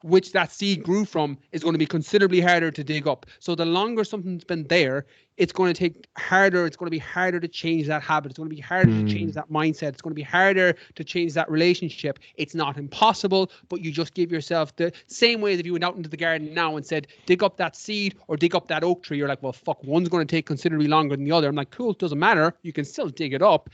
which that seed grew from, is going to be considerably harder to dig up. So the longer something's been there, it's going to take harder. It's going to be harder to change that habit. It's going to be harder to change that mindset. It's going to be harder to change that relationship. It's not impossible, but you just give yourself the same way that if you went out into the garden now and said, dig up that seed or dig up that oak tree. You're like, well, fuck, one's going to take considerably longer than the other. I'm like, cool, it doesn't matter. You can still dig it up.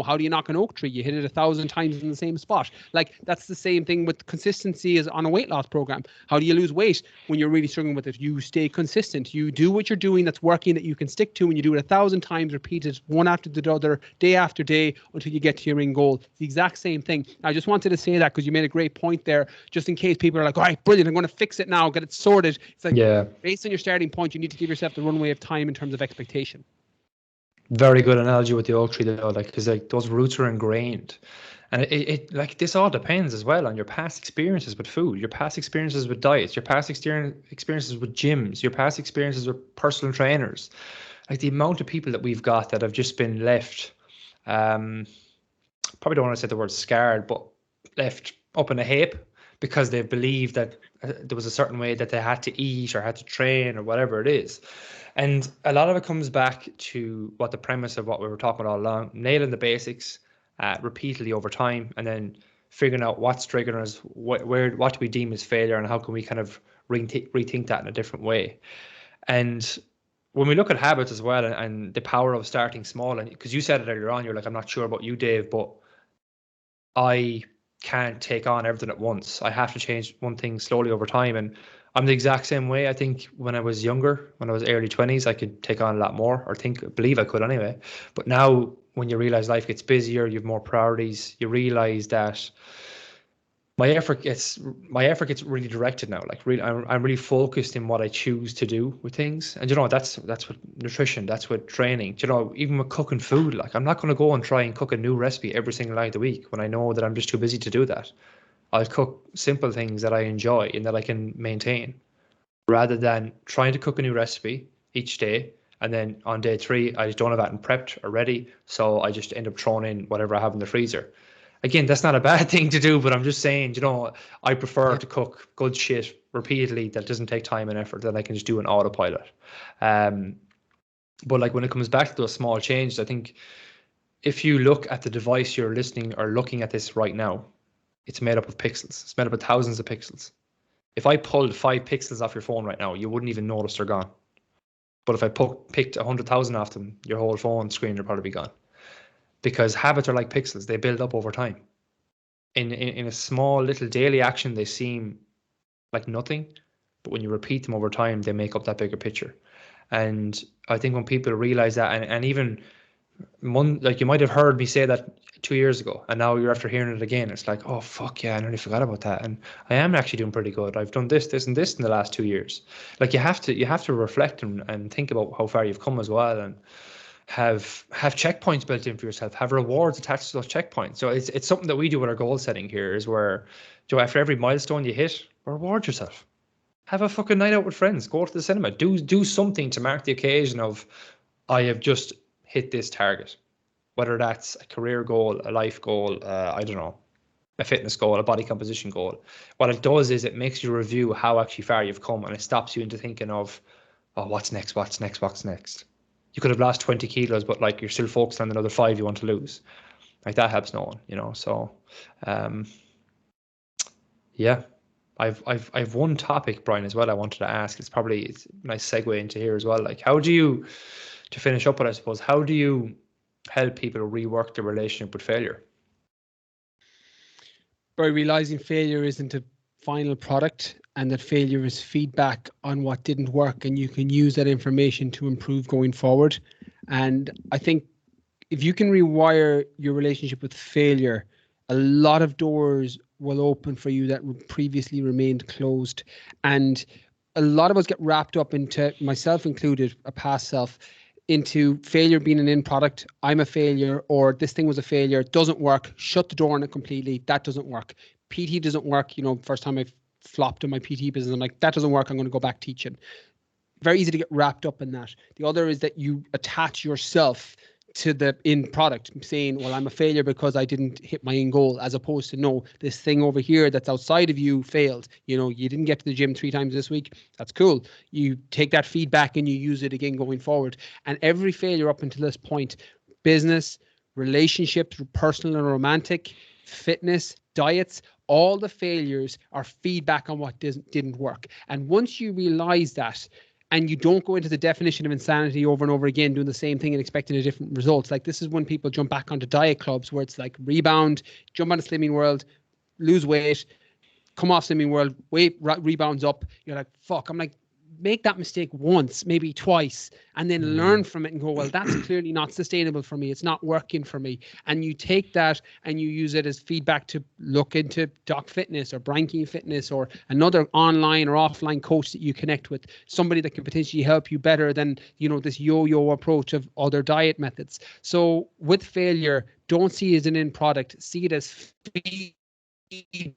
How do you knock an oak tree? You hit it 1,000 times in the same spot. Like, that's the same thing with consistency as on a weight loss program. How do you lose weight when you're really struggling with it? You stay consistent. You do what you're doing that's working, that you can stick to, and you do it 1,000 times, repeated one after the other, day after day, until you get to your end goal. It's the exact same thing. I just wanted to say that because you made a great point there, just in case people are like, all right, brilliant, I'm going to fix it now, get it sorted. It's like, based on your starting point, you need to give yourself the runway of time in terms of expectation. Very good analogy with the oak tree though, because those roots are ingrained. And it like, this all depends as well on your past experiences with food, your past experiences with diets, your past experiences with gyms, your past experiences with personal trainers. Like, the amount of people that we've got that have just been left, probably don't want to say the word scarred, but left up in a heap because they believed that there was a certain way that they had to eat or had to train or whatever it is. And a lot of it comes back to what the premise of what we were talking about all along, nailing the basics repeatedly over time, and then figuring out what's triggering us, what do we deem as failure, and how can we kind of rethink that in a different way. And when we look at habits as well, and the power of starting small, and because you said it earlier on, you're like, I'm not sure about you, Dave, but I can't take on everything at once. I have to change one thing slowly over time. And I'm the exact same way. I think when I was younger, when I was early 20s, I could take on a lot more, or believe I could anyway. But now, when you realize life gets busier, you have more priorities, you realize that my effort gets really directed now. Like, really, I'm really focused in what I choose to do with things. And that's with nutrition, that's with training. Even with cooking food, like, I'm not going to go and try and cook a new recipe every single night of the week when I know that I'm just too busy to do that. I'll cook simple things that I enjoy and that I can maintain, rather than trying to cook a new recipe each day. And then on day 3, I just don't have that and prepped or ready. So I just end up throwing in whatever I have in the freezer. Again, that's not a bad thing to do, but I'm just saying, I prefer to cook good shit repeatedly that doesn't take time and effort, that I can just do an autopilot. But like, when it comes back to those small changes, I think if you look at the device you're listening or looking at this right now, it's made up of pixels. It's made up of thousands of pixels. If I pulled 5 pixels off your phone right now, you wouldn't even notice they're gone. But if I picked 100,000 off them, your whole phone screen would probably be gone. Because habits are like pixels. They build up over time. In a small little daily action, they seem like nothing. But when you repeat them over time, they make up that bigger picture. And I think when people realize that, and even like, you might have heard me say that 2 years ago, and now you're after hearing it again, it's like, oh fuck yeah, I nearly forgot about that. And I am actually doing pretty good. I've done this and this in the last 2 years. Like, you have to reflect and think about how far you've come as well, and have checkpoints built in for yourself, have rewards attached to those checkpoints. So it's something that we do with our goal setting here, is where, after every milestone you hit, reward yourself. Have a fucking night out with friends, go to the cinema, do something to mark the occasion of, I have just hit this target. Whether that's a career goal, a life goal, I don't know, a fitness goal, a body composition goal. What it does is it makes you review how actually far you've come, and it stops you into thinking of, oh, what's next? You could have lost 20 kilos, but like, you're still focused on another 5 you want to lose. Like, that helps no one, So, yeah, I've one topic, Brian, as well I wanted to ask. It's a nice segue into here as well. Like, to finish up with, I suppose, how do you help people rework their relationship with failure? By realizing failure isn't a final product, and that failure is feedback on what didn't work, and you can use that information to improve going forward. And I think if you can rewire your relationship with failure, a lot of doors will open for you that previously remained closed. And a lot of us get wrapped up into, myself included, a past self, into failure being an end product. I'm a failure, or this thing was a failure, it doesn't work, shut the door on it completely, that doesn't work. PT doesn't work. First time I flopped in my PT business. I'm like, that doesn't work. I'm going to go back teaching. Very easy to get wrapped up in that. The other is that you attach yourself to the end product, saying, well, I'm a failure because I didn't hit my end goal, as opposed to, no, this thing over here that's outside of you failed. You know, you didn't get to the gym 3 times this week. That's cool. You take that feedback and you use it again going forward. And every failure up until this point, business, relationships, personal and romantic, fitness, diets, all the failures are feedback on what didn't work. And once you realize that, and you don't go into the definition of insanity over and over again, doing the same thing and expecting a different results. Like, this is when people jump back onto diet clubs where it's like rebound, jump on a Slimming World, lose weight, come off Slimming World, weight rebounds up. You're like, fuck. I'm like, make that mistake once, maybe twice, and then learn from it and go, well, that's clearly not sustainable for me. It's not working for me. And you take that and you use it as feedback to look into Doc Fitness or Brian Keane Fitness or another online or offline coach that you connect with, somebody that can potentially help you better than, you know, this yo-yo approach of other diet methods. So with failure, don't see it as an end product. See it as feedback.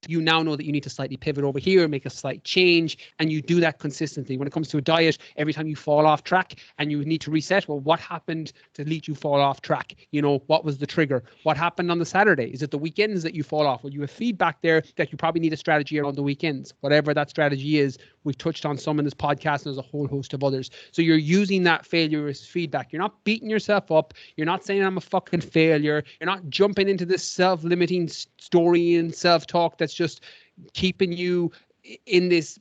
You now know that you need to slightly pivot over here, make a slight change, and you do that consistently. When it comes to a diet, every time you fall off track and you need to reset, well, what happened to lead you fall off track? You know, what was the trigger? What happened on the Saturday? Is it the weekends that you fall off? Well, you have feedback there that you probably need a strategy around the weekends. Whatever that strategy is, we've touched on some in this podcast, and there's a whole host of others. So you're using that failure as feedback. You're not beating yourself up. You're not saying I'm a fucking failure. You're not jumping into this self-limiting story and self-talk that's just keeping you in this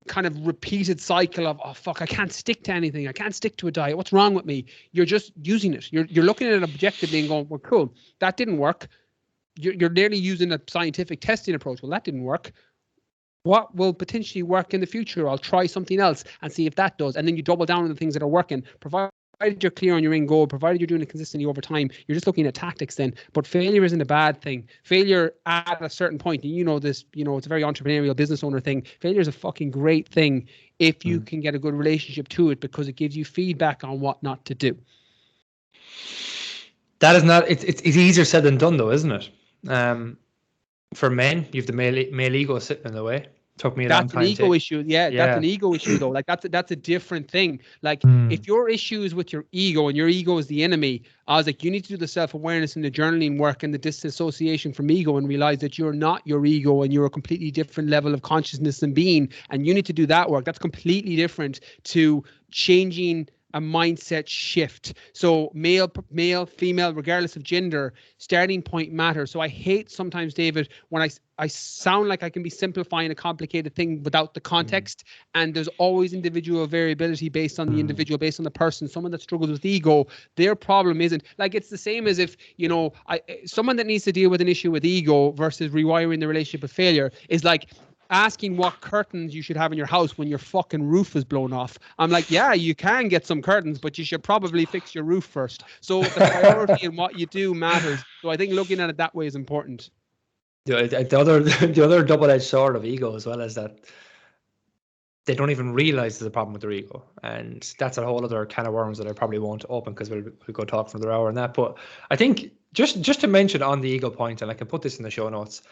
kind of repeated cycle of, oh fuck, I can't stick to anything. I can't stick to a diet. What's wrong with me? You're just using it. You're looking at it objectively and going, well, cool, that didn't work. You're nearly using a scientific testing approach. Well, that didn't work. What will potentially work in the future? I'll try something else and see if that does. And then you double down on the things that are working. Provided you're clear on your end goal, provided you're doing it consistently over time, you're just looking at tactics then. But failure isn't a bad thing. Failure at a certain point, and you know this, you know, it's a very entrepreneurial business owner thing. Failure is a fucking great thing if you can get a good relationship to it, because it gives you feedback on what not to do. That is not, it's easier said than done though, isn't it? For men, you have the male ego sitting in the way. Took me a long time. That's an ego issue. Yeah, that's an ego issue though. Like that's a different thing. Like if your issue is with your ego and your ego is the enemy, I was like, you need to do the self-awareness and the journaling work and the disassociation from ego and realize that you're not your ego and you're a completely different level of consciousness and being. And you need to do that work. That's completely different to changing a mindset shift. So male, female, regardless of gender, starting point matters. So I hate sometimes, David, when I sound like I can be simplifying a complicated thing without the context. And there's always individual variability based on the individual, based on the person. Someone that struggles with ego, their problem isn't like, it's the same as if, you know, someone that needs to deal with an issue with ego versus rewiring the relationship with failure is like asking what curtains you should have in your house when your fucking roof is blown off. I'm like, yeah, you can get some curtains, but you should probably fix your roof first. So the priority in what you do matters. So I think looking at it that way is important. The other double-edged sword of ego as well is that they don't even realize there's a problem with their ego, and that's a whole other can of worms that I probably won't open because we'll go talk for another hour on that. But I think just to mention on the ego point, and I can put this in the show notes.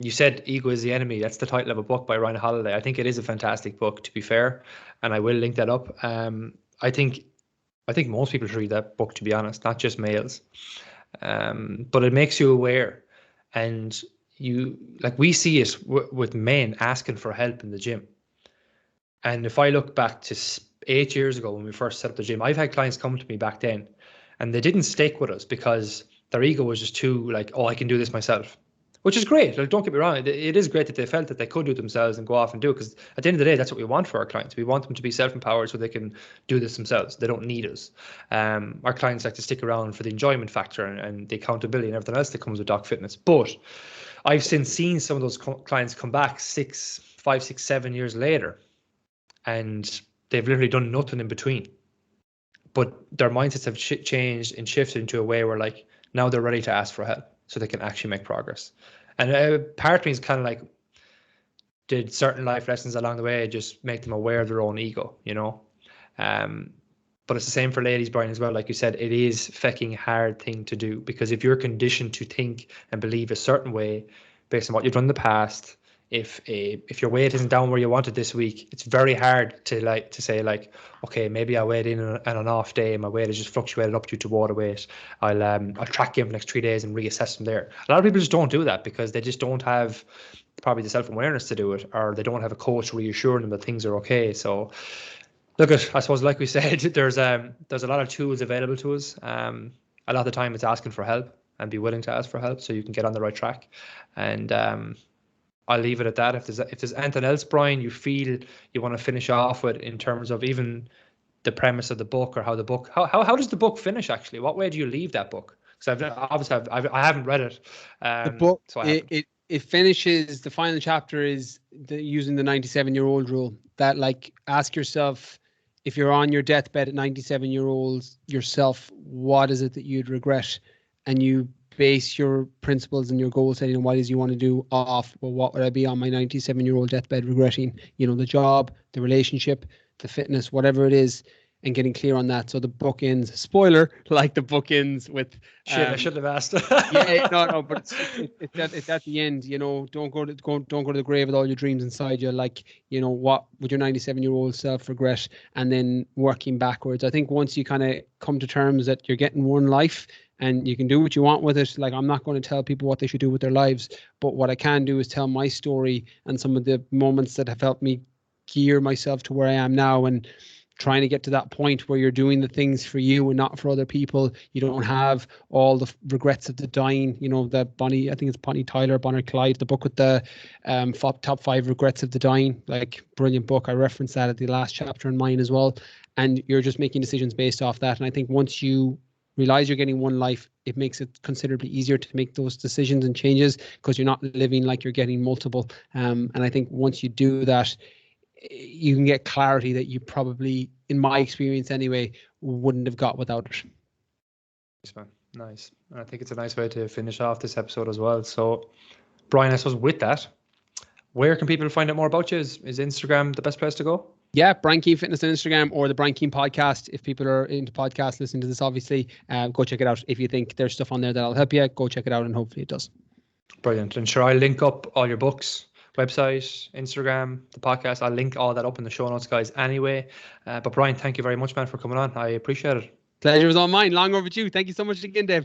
You said Ego is the Enemy. That's the title of a book by Ryan Holiday. I think it is a fantastic book, to be fair, and I will link that up. I think most people should read that book, to be honest, not just males. But it makes you aware, and we see it with men asking for help in the gym. And if I look back to 8 years ago when we first set up the gym, I've had clients come to me back then, and they didn't stick with us because their ego was just too like, oh, I can do this myself. Which is great. Like, don't get me wrong. It is great that they felt that they could do it themselves and go off and do it, because at the end of the day, that's what we want for our clients. We want them to be self-empowered so they can do this themselves. They don't need us. Our clients like to stick around for the enjoyment factor and the accountability and everything else that comes with Doc Fitness. But I've since seen some of those clients come back 5, 6, 7 years later, and they've literally done nothing in between. But their mindsets have changed and shifted into a way where, like, now they're ready to ask for help, so they can actually make progress. And part of me is kind of like, did certain life lessons along the way just make them aware of their own ego, you know? But But it's the same for ladies, Brian, as well. Like you said, it is fucking hard thing to do, because if you're conditioned to think and believe a certain way based on what you've done in the past, if your weight isn't down where you want it this week, it's very hard to say like, okay, maybe I weighed in on an off day and my weight has just fluctuated up due to water weight. I'll track in for the next 3 days and reassess from there. A lot of people just don't do that because they just don't have probably the self-awareness to do it, or they don't have a coach reassuring them that things are okay. So look, I suppose, like we said, there's a lot of tools available to us. A lot of the time it's asking for help and be willing to ask for help so you can get on the right track. And I'll leave it at that. If there's anything else, Brian, you feel you want to finish off with in terms of even the premise of the book, or how does the book finish actually? What way do you leave that book? Because I haven't read it. The book, so it finishes, the final chapter is using the 97-year-old rule, that like, ask yourself, if you're on your deathbed at 97-year-old yourself, what is it that you'd regret? And you base your principles and your goal setting and what it is you want to do off, well, what would I be on my 97-year-old deathbed regretting? You know, the job, the relationship, the fitness, whatever it is, and getting clear on that. So the book ends, spoiler, like the book ends with I should have asked. Yeah, no, but it's at the end, you know. Don't go to the grave with all your dreams inside you. Like, you know, what would your 97-year-old self regret? And then working backwards. I think once you kind of come to terms that you're getting one life and you can do what you want with it. Like, I'm not going to tell people what they should do with their lives, but what I can do is tell my story and some of the moments that have helped me gear myself to where I am now, and trying to get to that point where you're doing the things for you and not for other people. You don't have all the regrets of the dying. You know, the Bonnie, I think it's Bonnie Tyler, Bonnie Clyde, the book with the top 5 regrets of the dying. Like, brilliant book. I referenced that at the last chapter in mine as well. And you're just making decisions based off that. And I think once you realize you're getting one life, it makes it considerably easier to make those decisions and changes, because you're not living like you're getting multiple. And I think once you do that, you can get clarity that you probably, in my experience anyway, wouldn't have got without it. Nice. I think it's a nice way to finish off this episode as well. So, Brian, I suppose with that, where can people find out more about you? Is Instagram the best place to go? Yeah, Brian Keane Fitness on Instagram, or the Brian Keane podcast. If people are into podcasts, listening to this, obviously, go check it out. If you think there's stuff on there that'll help you, go check it out, and hopefully it does. Brilliant. And sure, I'll link up all your books, website, Instagram, the podcast. I'll link all that up in the show notes, guys, anyway. But Brian, thank you very much, man, for coming on. I appreciate it. Pleasure was all mine. Long overdue. Thank you so much again, Dave.